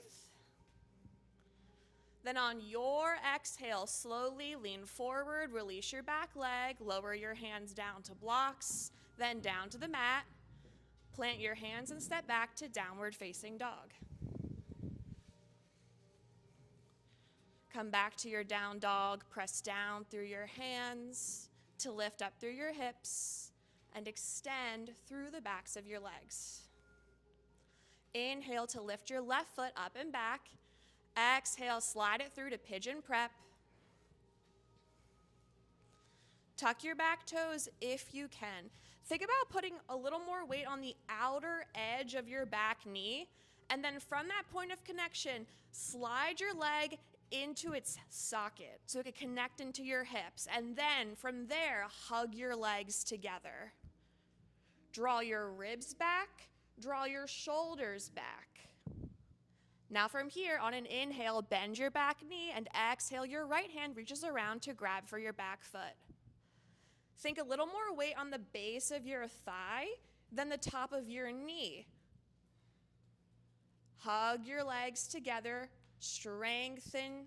Then on your exhale, slowly lean forward, release your back leg, lower your hands down to blocks, then down to the mat. Plant your hands and step back to downward facing dog. Come back to your down dog, press down through your hands to lift up through your hips and extend through the backs of your legs. Inhale to lift your left foot up and back. Exhale, slide it through to pigeon prep. Tuck your back toes if you can. Think about putting a little more weight on the outer edge of your back knee, and then from that point of connection, slide your leg into its socket so it can connect into your hips, and then from there, hug your legs together. Draw your ribs back, draw your shoulders back. Now from here, on an inhale, bend your back knee, and exhale, your right hand reaches around to grab for your back foot. Think a little more weight on the base of your thigh than the top of your knee. Hug your legs together, strengthen.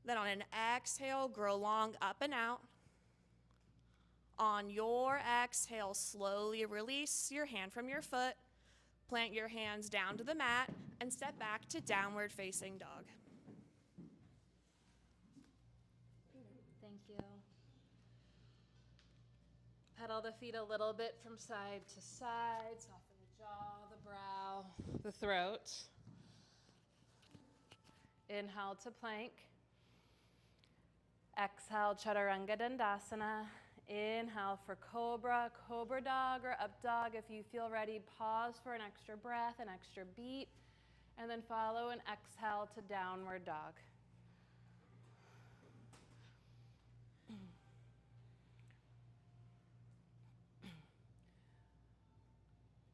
Then on an exhale, grow long up and out. On your exhale, slowly release your hand from your foot. Plant your hands down to the mat and step back to downward facing dog. Thank you. Pedal the feet a little bit from side to side. Soften the jaw, the brow, the throat. Inhale to plank. Exhale, Chaturanga Dandasana. Inhale for Cobra, Cobra Dog or Up Dog. If you feel ready, pause for an extra breath, an extra beat, and then follow an exhale to Downward Dog.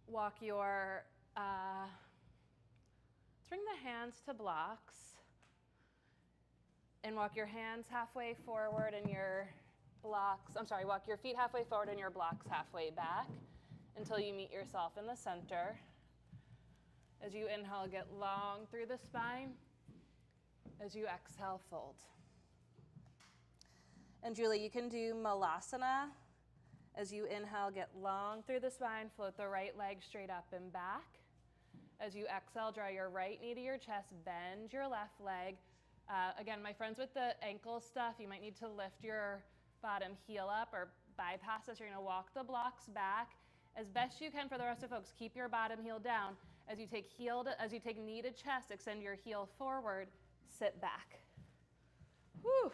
Walk your, let's bring the hands to blocks and walk your hands halfway forward and walk your feet halfway forward and your blocks halfway back until you meet yourself in the center. As you inhale, get long through the spine. As you exhale, fold. And Julie, you can do Malasana. As you inhale, get long through the spine, float the right leg straight up and back. As you exhale, draw your right knee to your chest, bend your left leg. Again, my friends with the ankle stuff, you might need to lift your bottom heel up or bypass this. You're gonna walk the blocks back as best you can. For the rest of folks, keep your bottom heel down. As you take knee to chest, extend your heel forward, sit back. Whew.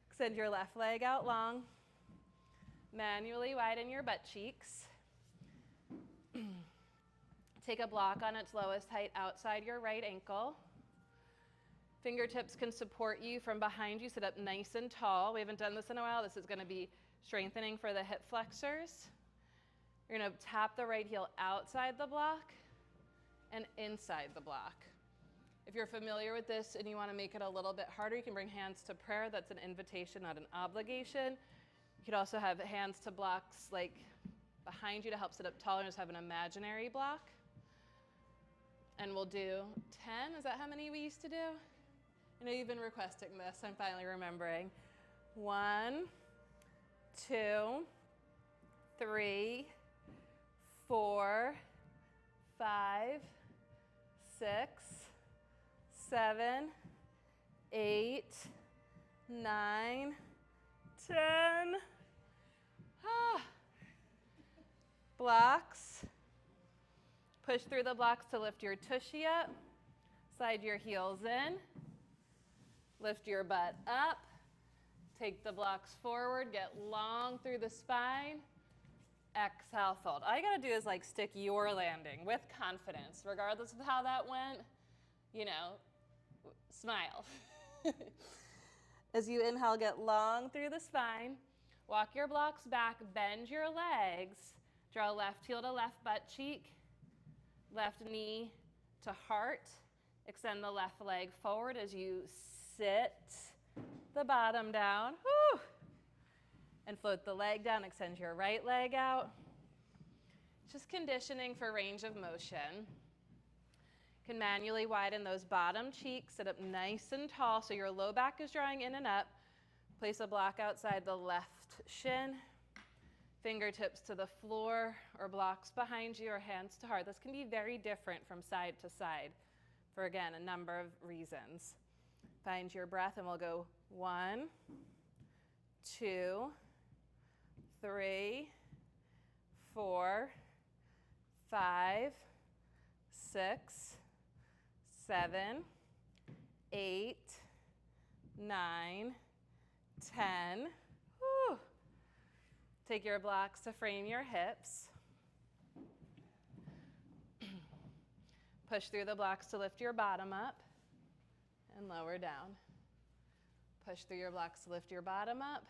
Extend your left leg out long. Manually widen your butt cheeks. Take a block on its lowest height outside your right ankle. Fingertips can support you from behind you. Sit up nice and tall. We haven't done this in a while. This is going to be strengthening for the hip flexors. You're going to tap the right heel outside the block and inside the block. If you're familiar with this and you want to make it a little bit harder, you can bring hands to prayer. That's an invitation, not an obligation. You could also have hands to blocks like behind you to help sit up taller and just have an imaginary block. And we'll do 10. Is that how many we used to do? I know you've been requesting this. I'm finally remembering. 1, 2, 3, 4, 5, 6, 7, 8, 9, 10. Blocks. Push through the blocks to lift your tushy up. Slide your heels in. Lift your butt up. Take the blocks forward. Get long through the spine. Exhale, fold. All you gotta do is like stick your landing with confidence, regardless of how that went. You know, smile. As you inhale, get long through the spine. Walk your blocks back, bend your legs. Draw left heel to left butt cheek, left knee to heart. Extend the left leg forward as you sit the bottom down. Whew. And float the leg down, extend your right leg out. Just conditioning for range of motion. Can manually widen those bottom cheeks, sit up nice and tall so your low back is drawing in and up. Place a block outside the left shin. Fingertips to the floor or blocks behind you or hands to heart. This can be very different from side to side for, again, a number of reasons. Find your breath and we'll go 1, 2, 3, 4, 5, 6, 7, 8, 9, 10. Whew. Take your blocks to frame your hips. Push through the blocks to lift your bottom up and lower down. Push through your blocks to lift your bottom up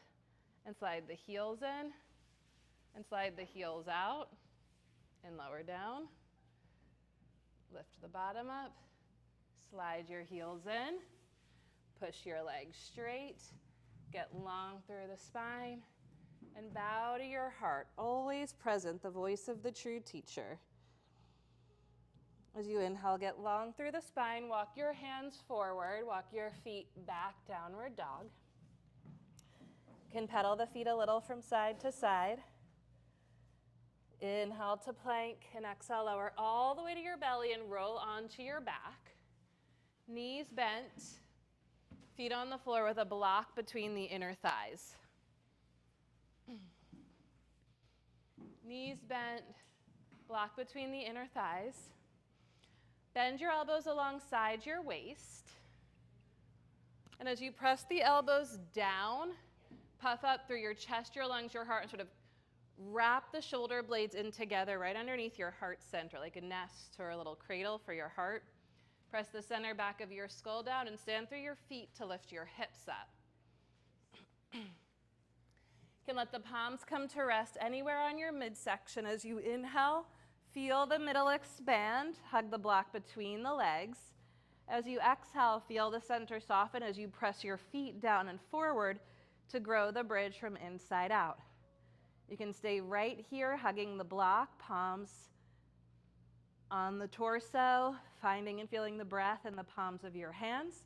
and slide the heels in and slide the heels out and lower down. Lift the bottom up, slide your heels in, push your legs straight, get long through the spine, and bow to your heart, always present, the voice of the true teacher. As you inhale, get long through the spine, walk your hands forward, walk your feet back, downward dog. Can pedal the feet a little from side to side. Inhale to plank and exhale, lower all the way to your belly and roll onto your back. Knees bent, feet on the floor with a block between the inner thighs. Knees bent, block between the inner thighs. Bend your elbows alongside your waist. And as you press the elbows down, puff up through your chest, your lungs, your heart, and sort of wrap the shoulder blades in together right underneath your heart center, like a nest or a little cradle for your heart. Press the center back of your skull down and stand through your feet to lift your hips up. You can let the palms come to rest anywhere on your midsection. As you inhale, feel the middle expand, hug the block between the legs. As you exhale, feel the center soften as you press your feet down and forward to grow the bridge from inside out. You can stay right here, hugging the block, palms on the torso, finding and feeling the breath in the palms of your hands.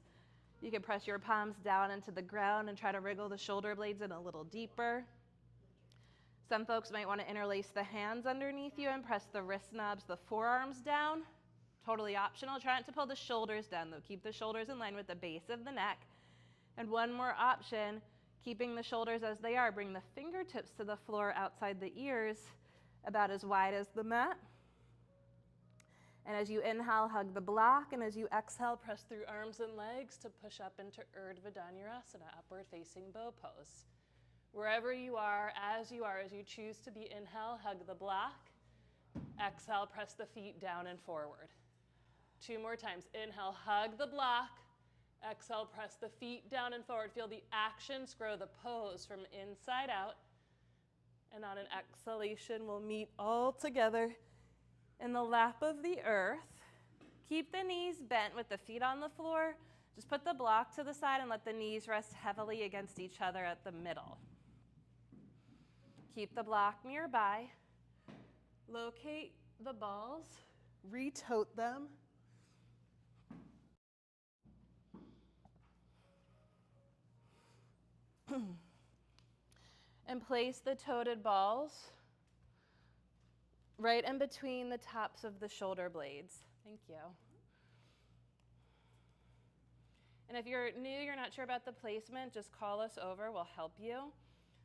You can press your palms down into the ground and try to wriggle the shoulder blades in a little deeper. Some folks might want to interlace the hands underneath you and press the wrist knobs, the forearms down. Totally optional. Try not to pull the shoulders down, though. Keep the shoulders in line with the base of the neck. And one more option, keeping the shoulders as they are. Bring the fingertips to the floor outside the ears, about as wide as the mat. And as you inhale, hug the block. And as you exhale, press through arms and legs to push up into Urdhva Dhanurasana, upward facing bow pose. Wherever you are, as you choose to be, inhale, hug the block. Exhale, press the feet down and forward. 2 more times. Inhale, hug the block. Exhale, press the feet down and forward. Feel the actions grow the pose from inside out. And on an exhalation, we'll meet all together in the lap of the earth. Keep the knees bent with the feet on the floor. Just put the block to the side and let the knees rest heavily against each other at the middle. Keep the block nearby. Locate the balls. Retote them. And place the toted balls right in between the tops of the shoulder blades. Thank you. And if you're new, you're not sure about the placement, just call us over, we'll help you.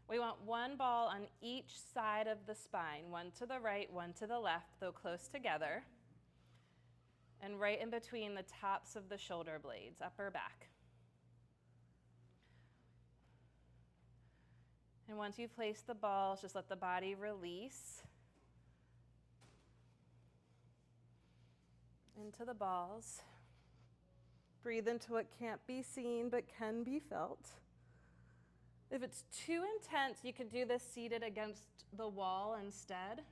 We want one ball on each side of the spine, one to the right, one to the left, though close together, and right in between the tops of the shoulder blades, upper back. And once you've placed the balls, just let the body release into the balls. Breathe into what can't be seen but can be felt. If it's too intense, you could do this seated against the wall instead.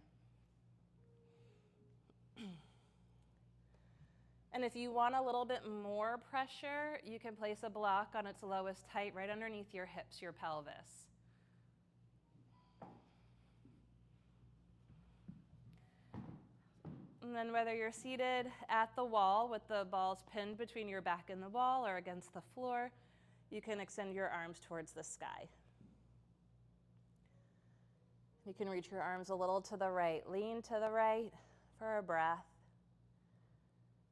And if you want a little bit more pressure, you can place a block on its lowest height right underneath your hips, your pelvis. And then whether you're seated at the wall with the balls pinned between your back and the wall or against the floor, you can extend your arms towards the sky. You can reach your arms a little to the right. Lean to the right for a breath.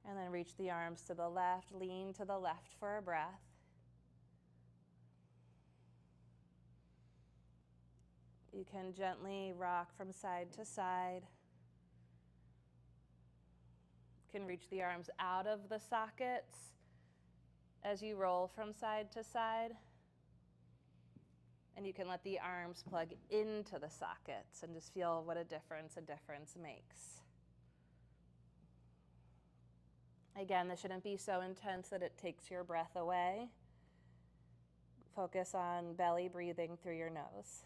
And then reach the arms to the left. Lean to the left for a breath. You can gently rock from side to side. Can reach the arms out of the sockets as you roll from side to side. And you can let the arms plug into the sockets and just feel what a difference makes. Again, this shouldn't be so intense that it takes your breath away. Focus on belly breathing through your nose.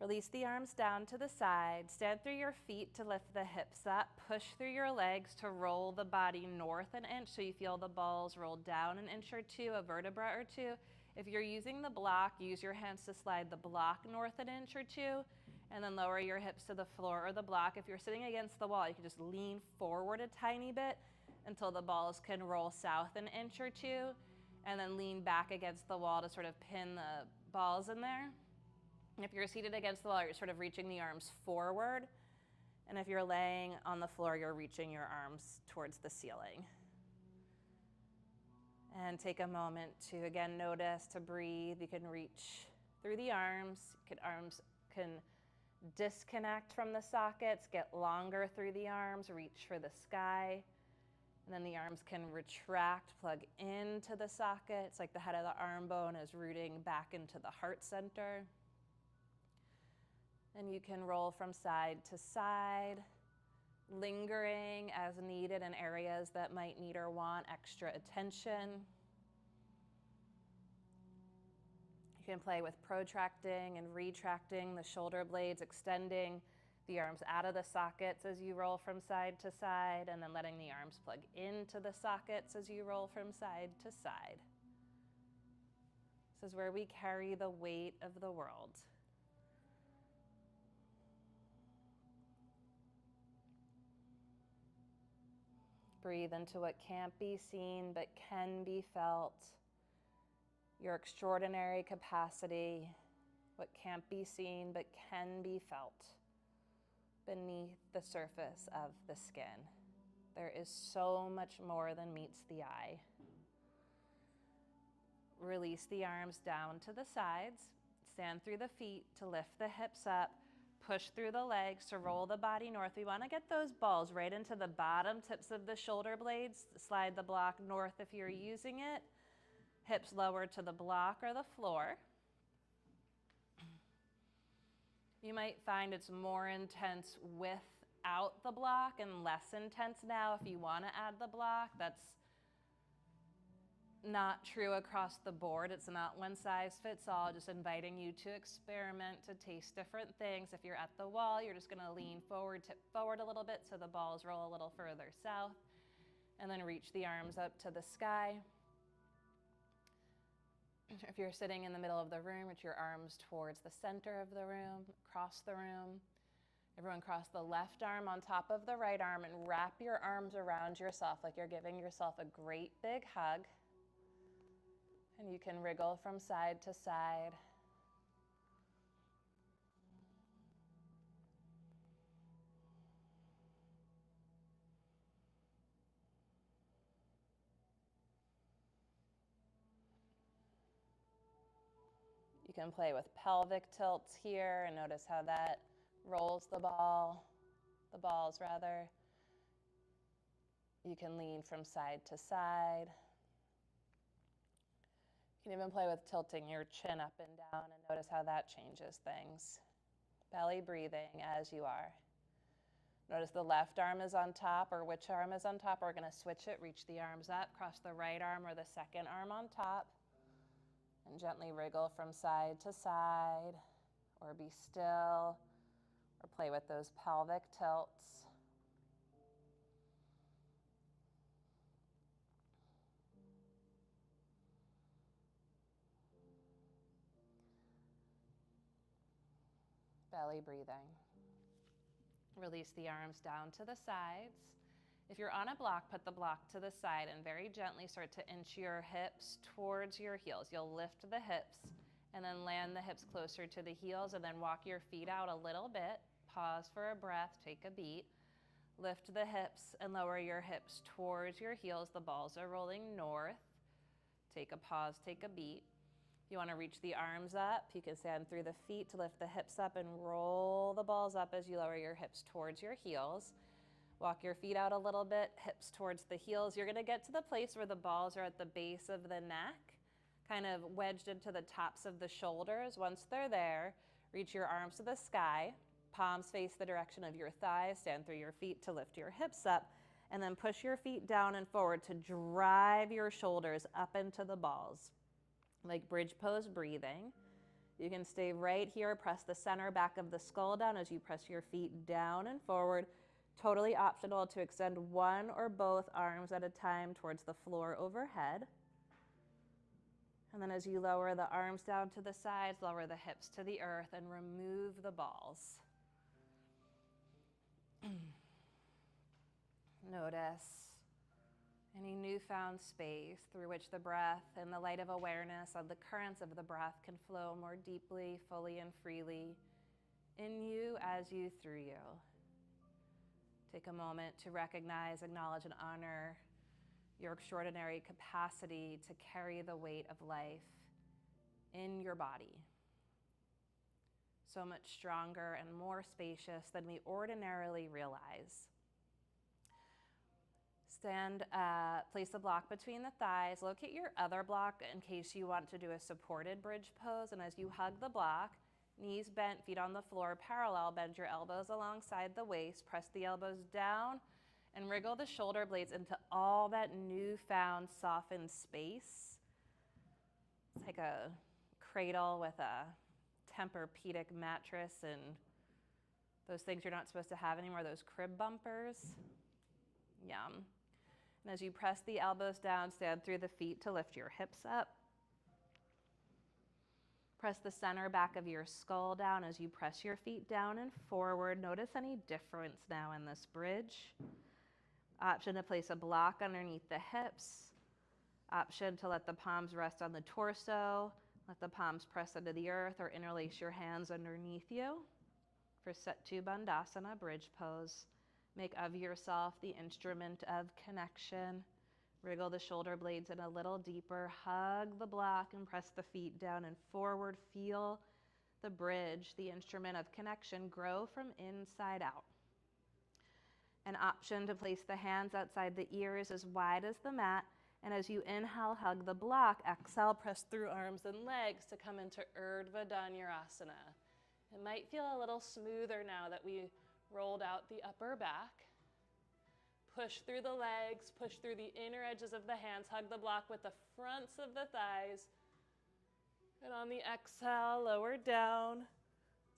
Release the arms down to the side. Stand through your feet to lift the hips up. Push through your legs to roll the body north an inch so you feel the balls roll down an inch or two, a vertebra or two. If you're using the block, use your hands to slide the block north an inch or two, and then lower your hips to the floor or the block. If you're sitting against the wall, you can just lean forward a tiny bit until the balls can roll south an inch or two, and then lean back against the wall to sort of pin the balls in there. If you're seated against the wall, you're sort of reaching the arms forward. And if you're laying on the floor, you're reaching your arms towards the ceiling. And take a moment to, again, notice, to breathe. You can reach through the arms. Arms can disconnect from the sockets, get longer through the arms, reach for the sky. And then the arms can retract, plug into the socket. It's like the head of the arm bone is rooting back into the heart center. And you can roll from side to side, lingering as needed in areas that might need or want extra attention. You can play with protracting and retracting the shoulder blades, extending the arms out of the sockets as you roll from side to side, and then letting the arms plug into the sockets as you roll from side to side. This is where we carry the weight of the world. Breathe into what can't be seen but can be felt. Your extraordinary capacity, what can't be seen but can be felt beneath the surface of the skin. There is so much more than meets the eye. Release the arms down to the sides. Stand through the feet to lift the hips up. Push through the legs to roll the body north. We want to get those balls right into the bottom tips of the shoulder blades. Slide the block north if you're using it. Hips lower to the block or the floor. You might find it's more intense without the block and less intense now if you want to add the block. That's not true across the board. It's not one size fits all, just inviting you to experiment, to taste different things. If you're at the wall, you're just going to lean forward, tip forward a little bit so the balls roll a little further south, and then reach the arms up to the sky. If you're sitting in the middle of the room, reach your arms towards the center of the room, across the room. Everyone cross the left arm on top of the right arm and wrap your arms around yourself like you're giving yourself a great big hug. And you can wriggle from side to side. You can play with pelvic tilts here and notice how that rolls the balls rather. You can lean from side to side. You can even play with tilting your chin up and down and notice how that changes things. Belly breathing as you are. Notice the left arm is on top, or which arm is on top. We're going to switch it. Reach the arms up, cross the right arm or the second arm on top, and gently wriggle from side to side, or be still, or play with those pelvic tilts. Belly breathing. Release the arms down to the sides. If you're on a block, put the block to the side and very gently start to inch your hips towards your heels. You'll lift the hips and then land the hips closer to the heels and then walk your feet out a little bit. Pause for a breath, take a beat. Lift the hips and lower your hips towards your heels. The balls are rolling north. Take a pause, take a beat. If you want to reach the arms up, you can stand through the feet to lift the hips up and roll the balls up as you lower your hips towards your heels. Walk your feet out a little bit, hips towards the heels. You're going to get to the place where the balls are at the base of the neck, kind of wedged into the tops of the shoulders. Once they're there, reach your arms to the sky. Palms face the direction of your thighs. Stand through your feet to lift your hips up. And then push your feet down and forward to drive your shoulders up into the balls. Like bridge pose breathing. You can stay right here. Press the center back of the skull down as you press your feet down and forward. Totally optional to extend one or both arms at a time towards the floor overhead. And then as you lower the arms down to the sides, lower the hips to the earth and remove the balls. Notice any newfound space through which the breath and the light of awareness of the currents of the breath can flow more deeply, fully, and freely in you, as you, through you. Take a moment to recognize, acknowledge, and honor your extraordinary capacity to carry the weight of life in your body. So much stronger and more spacious than we ordinarily realize. Place the block between the thighs. Locate your other block in case you want to do a supported bridge pose. And as you hug the block, knees bent, feet on the floor parallel, bend your elbows alongside the waist, press the elbows down, and wriggle the shoulder blades into all that newfound softened space. It's like a cradle with a Tempur-Pedic mattress and those things you're not supposed to have anymore, those crib bumpers. Yum. And as you press the elbows down, stand through the feet to lift your hips up. Press the center back of your skull down as you press your feet down and forward. Notice any difference now in this bridge. Option to place a block underneath the hips. Option to let the palms rest on the torso. Let the palms press into the earth or interlace your hands underneath you for Setu Bandhasana, bridge pose. Make of yourself the instrument of connection. Wriggle the shoulder blades in a little deeper. Hug the block and press the feet down and forward. Feel the bridge, the instrument of connection, grow from inside out. An option to place the hands outside the ears as wide as the mat. And as you inhale, hug the block. Exhale, press through arms and legs to come into Urdhva Dhanurasana. It might feel a little smoother now that we rolled out the upper back. Push through the legs, push through the inner edges of the hands. Hug the block with the fronts of the thighs. And on the exhale, lower down.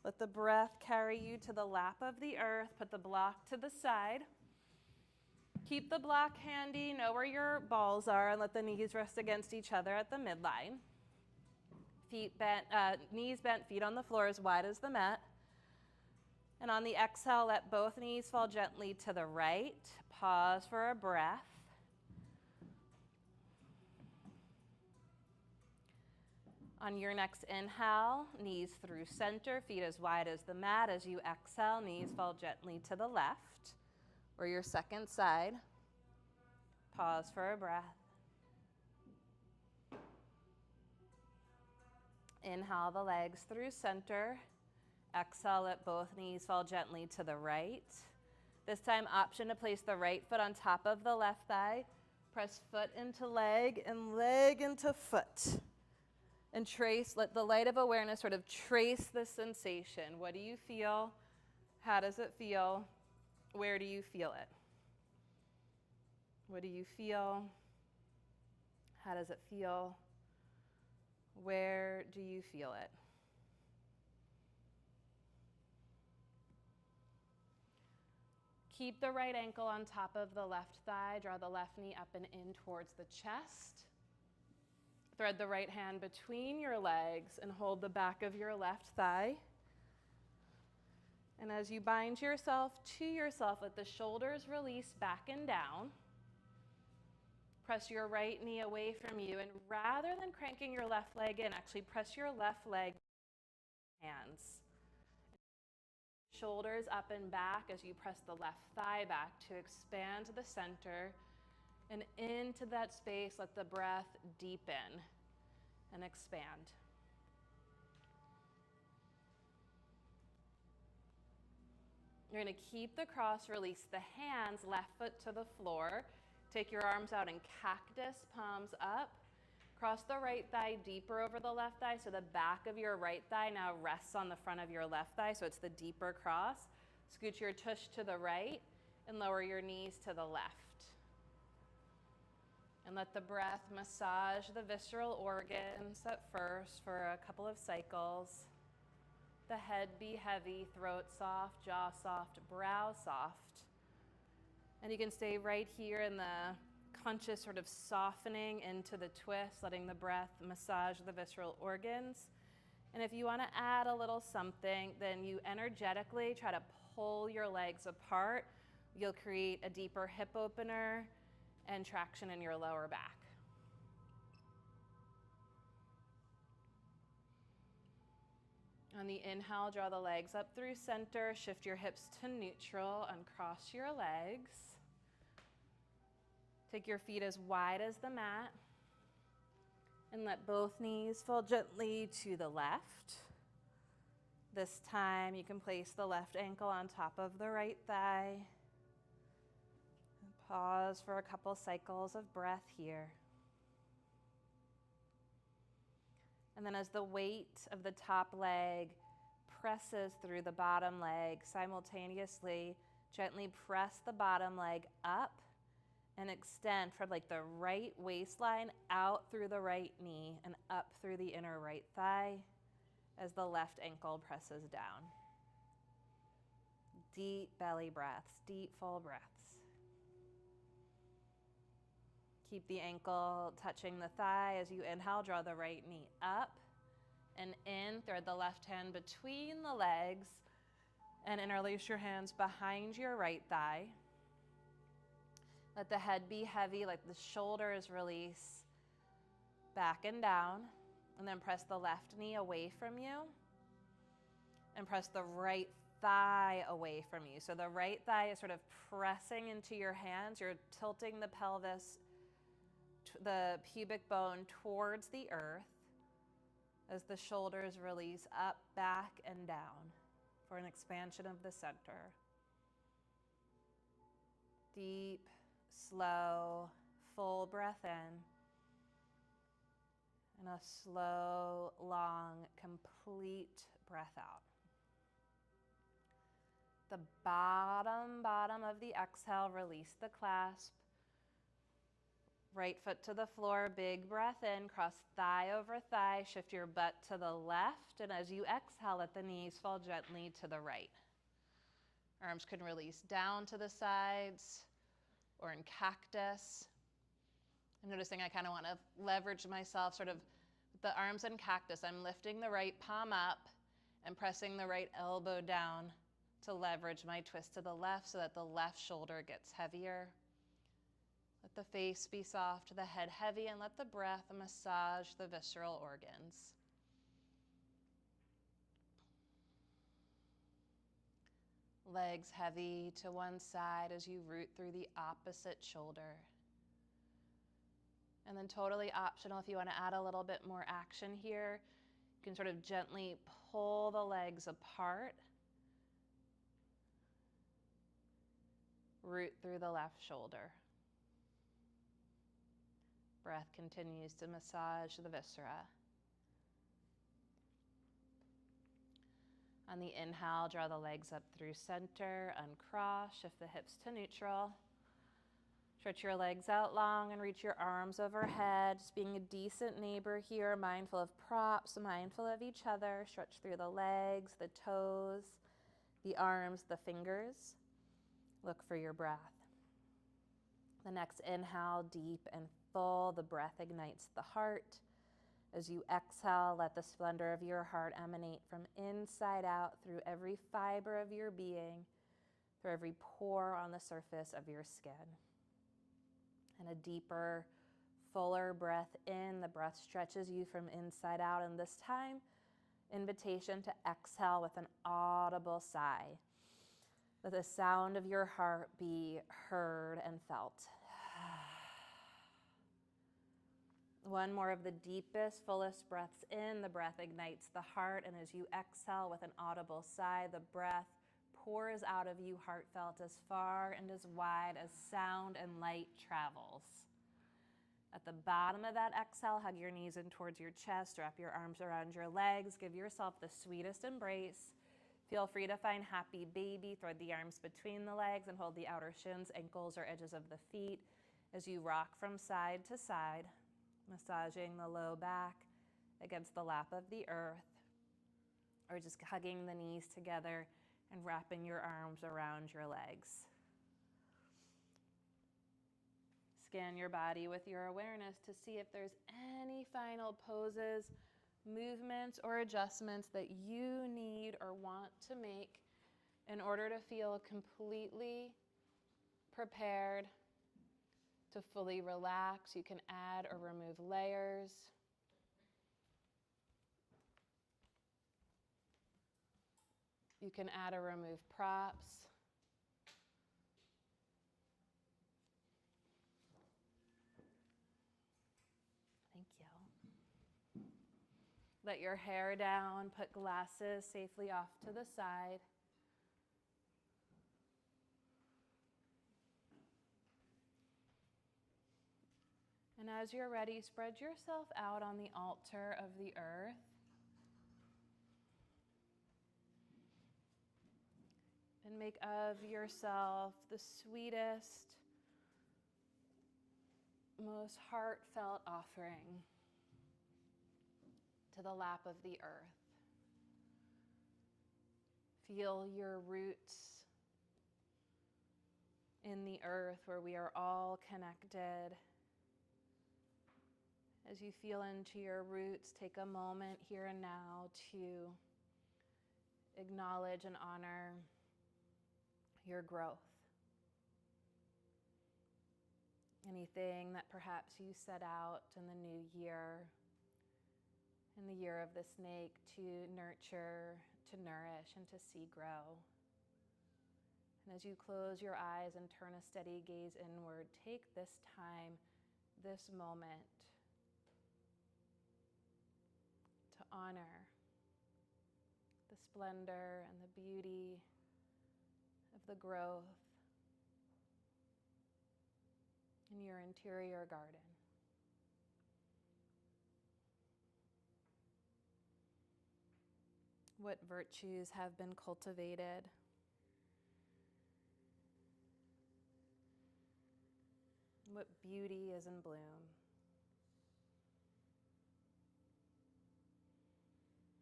Let the breath carry you to the lap of the earth. Put the block to the side. Keep the block handy. Know where your balls are and let the knees rest against each other at the midline. Feet bent, knees bent, feet on the floor as wide as the mat. And on the exhale, let both knees fall gently to the right. Pause for a breath. On your next inhale, knees through center, feet as wide as the mat. As you exhale, knees fall gently to the left or your second side. Pause for a breath. Inhale the legs through center. Exhale, let both knees fall gently to the right. This time, option to place the right foot on top of the left thigh. Press foot into leg and leg into foot. And trace, let the light of awareness sort of trace the sensation. What do you feel? How does it feel? Where do you feel it? What do you feel? How does it feel? Where do you feel it? Keep the right ankle on top of the left thigh. Draw the left knee up and in towards the chest. Thread the right hand between your legs and hold the back of your left thigh. And as you bind yourself to yourself, let the shoulders release back and down. Press your right knee away from you, and rather than cranking your left leg in, actually press your left leg hands. Shoulders up and back as you press the left thigh back to expand to the center. And into that space, let the breath deepen and expand. You're going to keep the cross, release the hands, left foot to the floor. Take your arms out in cactus, palms up. Cross the right thigh deeper over the left thigh, so the back of your right thigh now rests on the front of your left thigh, so it's the deeper cross. Scoot your tush to the right and lower your knees to the left. And let the breath massage the visceral organs at first for a couple of cycles. The head be heavy, throat soft, jaw soft, brow soft. And you can stay right here in the conscious sort of softening into the twist, letting the breath massage the visceral organs. And if you want to add a little something, then you energetically try to pull your legs apart. You'll create a deeper hip opener and traction in your lower back. On the inhale, draw the legs up through center, shift your hips to neutral, uncross your legs. Take your feet as wide as the mat, and let both knees fall gently to the left. This time, you can place the left ankle on top of the right thigh. Pause for a couple cycles of breath here. And then as the weight of the top leg presses through the bottom leg, simultaneously, gently press the bottom leg up and extend from like the right waistline out through the right knee and up through the inner right thigh as the left ankle presses down. Deep belly breaths, deep full breaths. Keep the ankle touching the thigh. As you inhale, draw the right knee up and in. Thread the left hand between the legs and interlace your hands behind your right thigh. Let the head be heavy, like the shoulders release back and down. And then press the left knee away from you and press the right thigh away from you. So the right thigh is sort of pressing into your hands. You're tilting the pelvis, the pubic bone towards the earth as the shoulders release up, back, and down for an expansion of the center. Deep, slow, full breath in. And a slow, long, complete breath out. The bottom of the exhale, release the clasp. Right foot to the floor, big breath in, cross thigh over thigh, shift your butt to the left, and as you exhale, let the knees fall gently to the right. Arms can release down to the sides or in cactus. I'm noticing I kind of want to leverage myself, sort of the arms in cactus. I'm lifting the right palm up and pressing the right elbow down to leverage my twist to the left so that the left shoulder gets heavier. Let the face be soft, the head heavy, and let the breath massage the visceral organs. Legs heavy to one side as you root through the opposite shoulder. And then totally optional, if you want to add a little bit more action here, you can sort of gently pull the legs apart. Root through the left shoulder. Breath continues to massage the viscera. On the inhale, draw the legs up through center, uncross, shift the hips to neutral. Stretch your legs out long and reach your arms overhead. Just being a decent neighbor here, mindful of props, mindful of each other. Stretch through the legs, the toes, the arms, the fingers. Look for your breath. The next inhale, deep and full. The breath ignites the heart. As you exhale, let the splendor of your heart emanate from inside out through every fiber of your being, through every pore on the surface of your skin. And a deeper, fuller breath in. The breath stretches you from inside out. And this time, invitation to exhale with an audible sigh. Let the sound of your heart be heard and felt. One more of the deepest, fullest breaths in. The breath ignites the heart, and as you exhale with an audible sigh, the breath pours out of you heartfelt as far and as wide as sound and light travels. At the bottom of that exhale, hug your knees in towards your chest, wrap your arms around your legs, give yourself the sweetest embrace. Feel free to find happy baby, thread the arms between the legs and hold the outer shins, ankles, or edges of the feet as you rock from side to side, massaging the low back against the lap of the earth, or just hugging the knees together and wrapping your arms around your legs. Scan your body with your awareness to see if there's any final poses, movements, or adjustments that you need or want to make in order to feel completely prepared to fully relax. You can add or remove layers. You can add or remove props. Thank you. Let your hair down, put glasses safely off to the side. And as you're ready, spread yourself out on the altar of the earth. And make of yourself the sweetest, most heartfelt offering to the lap of the earth. Feel your roots in the earth where we are all connected. As you feel into your roots, take a moment here and now to acknowledge and honor your growth. Anything that perhaps you set out in the new year in the year of the snake, to nurture, to nourish, and to see grow. And as you close your eyes and turn a steady gaze inward, take this time, this moment, to honor the splendor and the beauty of the growth in your interior garden. What virtues have been cultivated? What beauty is in bloom?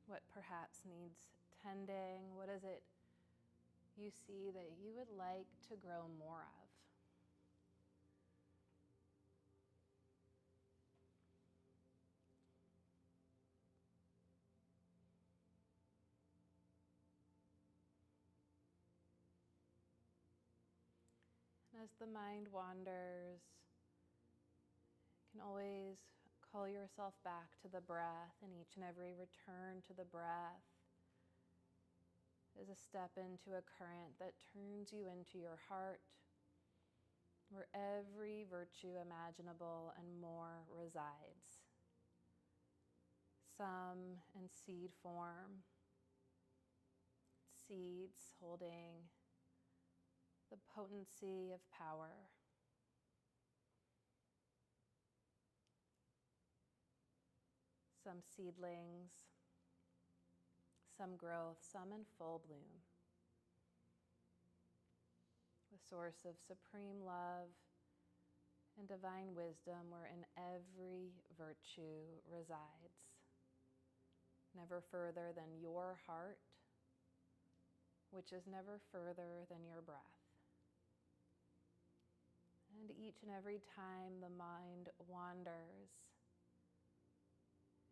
What perhaps needs tending? What is it you see that you would like to grow more of? And as the mind wanders, you can always call yourself back to the breath, and each and every return to the breath is a step into a current that turns you into your heart, where every virtue imaginable and more resides. Some in seed form, seeds holding the potency of power. Some seedlings, some growth, some in full bloom. The source of supreme love and divine wisdom wherein every virtue resides, never further than your heart, which is never further than your breath. And each and every time the mind wanders,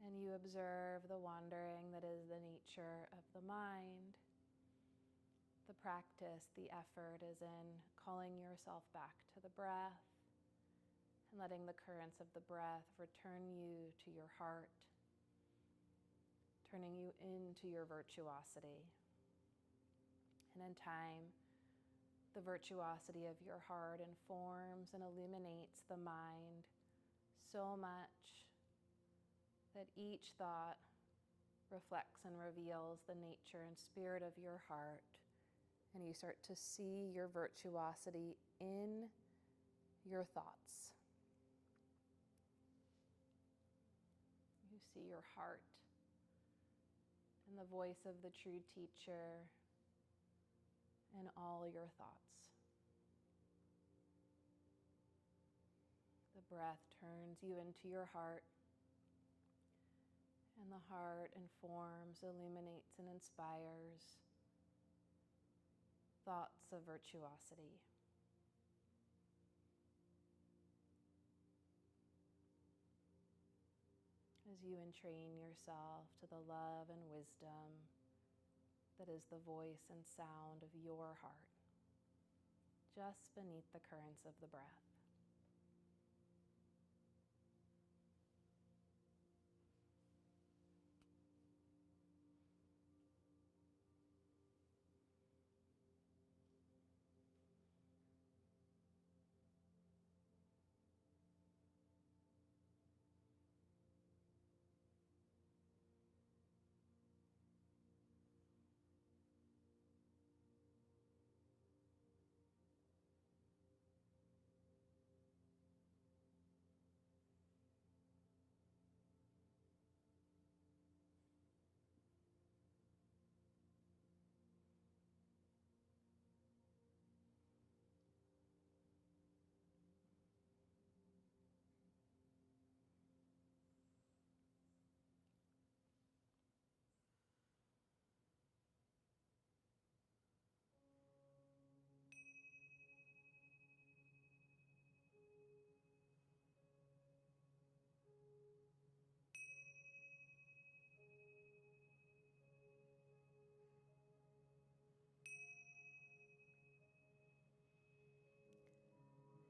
and you observe the wandering that is the nature of the mind, the practice, the effort is in calling yourself back to the breath and letting the currents of the breath return you to your heart, turning you into your virtuosity. And in time, the virtuosity of your heart informs and illuminates the mind so much that each thought reflects and reveals the nature and spirit of your heart, and you start to see your virtuosity in your thoughts. You see your heart and the voice of the true teacher in all your thoughts. The breath turns you into your heart, and the heart informs, illuminates, and inspires thoughts of virtuosity. As you entrain yourself to the love and wisdom that is the voice and sound of your heart, just beneath the currents of the breath.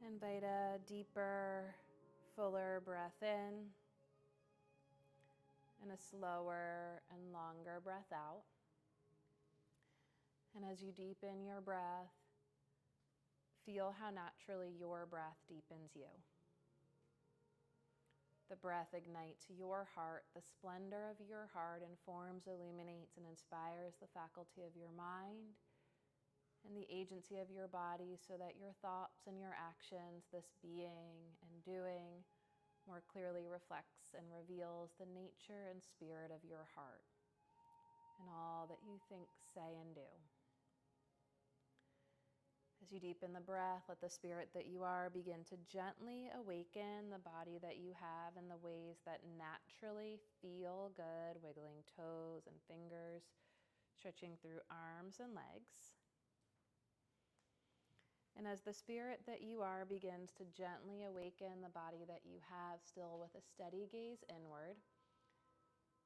Invite a deeper, fuller breath in, and a slower and longer breath out. And as you deepen your breath, feel how naturally your breath deepens you. The breath ignites your heart, the splendor of your heart informs, illuminates, and inspires the faculty of your mind and the agency of your body so that your thoughts and your actions, this being and doing, more clearly reflects and reveals the nature and spirit of your heart and all that you think, say, and do. As you deepen the breath, let the spirit that you are begin to gently awaken the body that you have in the ways that naturally feel good, wiggling toes and fingers, stretching through arms and legs. And as the spirit that you are begins to gently awaken the body that you have, still with a steady gaze inward,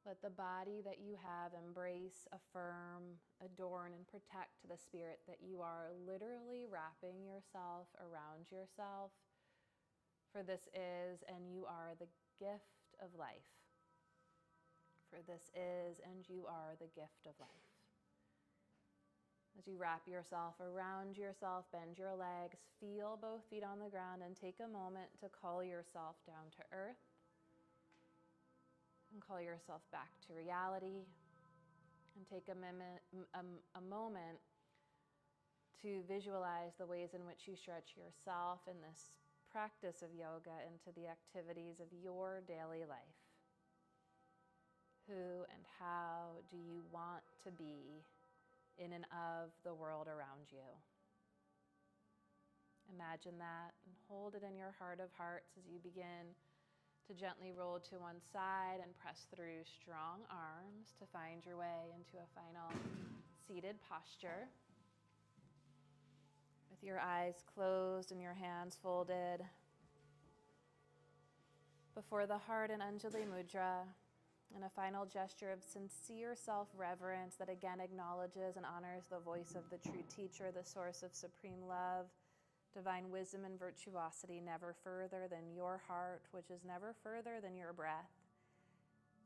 let the body that you have embrace, affirm, adorn, and protect the spirit that you are, literally wrapping yourself around yourself. For this is and you are the gift of life. For this is and you are the gift of life. As you wrap yourself around yourself, bend your legs, feel both feet on the ground, and take a moment to call yourself down to earth. And call yourself back to reality, and take a moment to visualize the ways in which you stretch yourself in this practice of yoga into the activities of your daily life. Who and how do you want to be in and of the world around you? Imagine that and hold it in your heart of hearts as you begin to gently roll to one side and press through strong arms to find your way into a final seated posture. With your eyes closed and your hands folded before the heart in Anjali Mudra, and a final gesture of sincere self-reverence that again acknowledges and honors the voice of the true teacher, the source of supreme love, divine wisdom and virtuosity, never further than your heart, which is never further than your breath.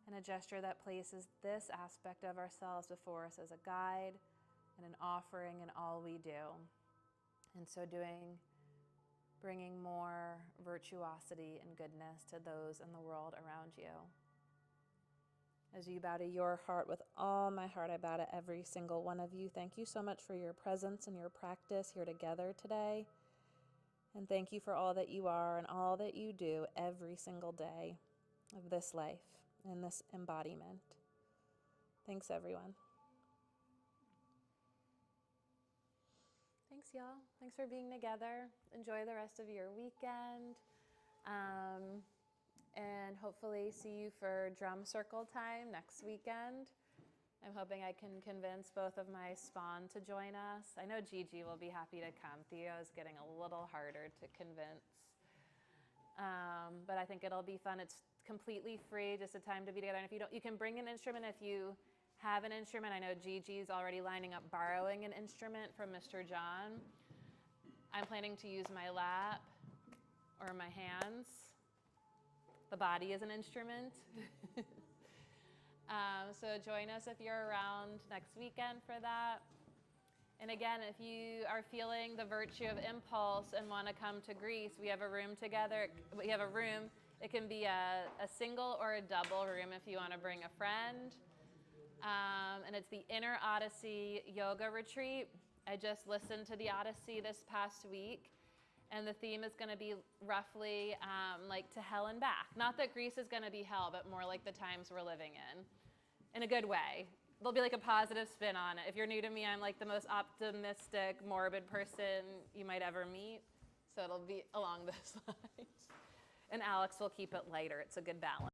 And a gesture that places this aspect of ourselves before us as a guide and an offering in all we do. And so doing, bringing more virtuosity and goodness to those in the world around you. As you bow to your heart with all my heart, I bow to every single one of you. Thank you so much for your presence and your practice here together today. And thank you for all that you are and all that you do every single day of this life and this embodiment. Thanks, everyone. Thanks, y'all. Thanks for being together. Enjoy the rest of your weekend. And hopefully see you for drum circle time next weekend. I'm hoping I can convince both of my spawn to join us. I know Gigi will be happy to come. Theo is getting a little harder to convince. But I think it'll be fun. It's completely free, just a time to be together. And if you don't, you can bring an instrument if you have an instrument. I know Gigi's already lining up borrowing an instrument from Mr. John. I'm planning to use my lap or my hands. The body is an instrument. So join us if you're around next weekend for that. And again, if you are feeling the virtue of impulse and want to come to Greece, we have a room together. We have a room. It can be a single or a double room if you want to bring a friend. And it's the Inner Odyssey Yoga Retreat. I just listened to the Odyssey this past week. And the theme is going to be roughly like to hell and back. Not that Greece is going to be hell, but more like the times we're living in a good way. There'll be like a positive spin on it. If you're new to me, I'm like the most optimistic, morbid person you might ever meet. So it'll be along those lines. And Alex will keep it lighter. It's a good balance.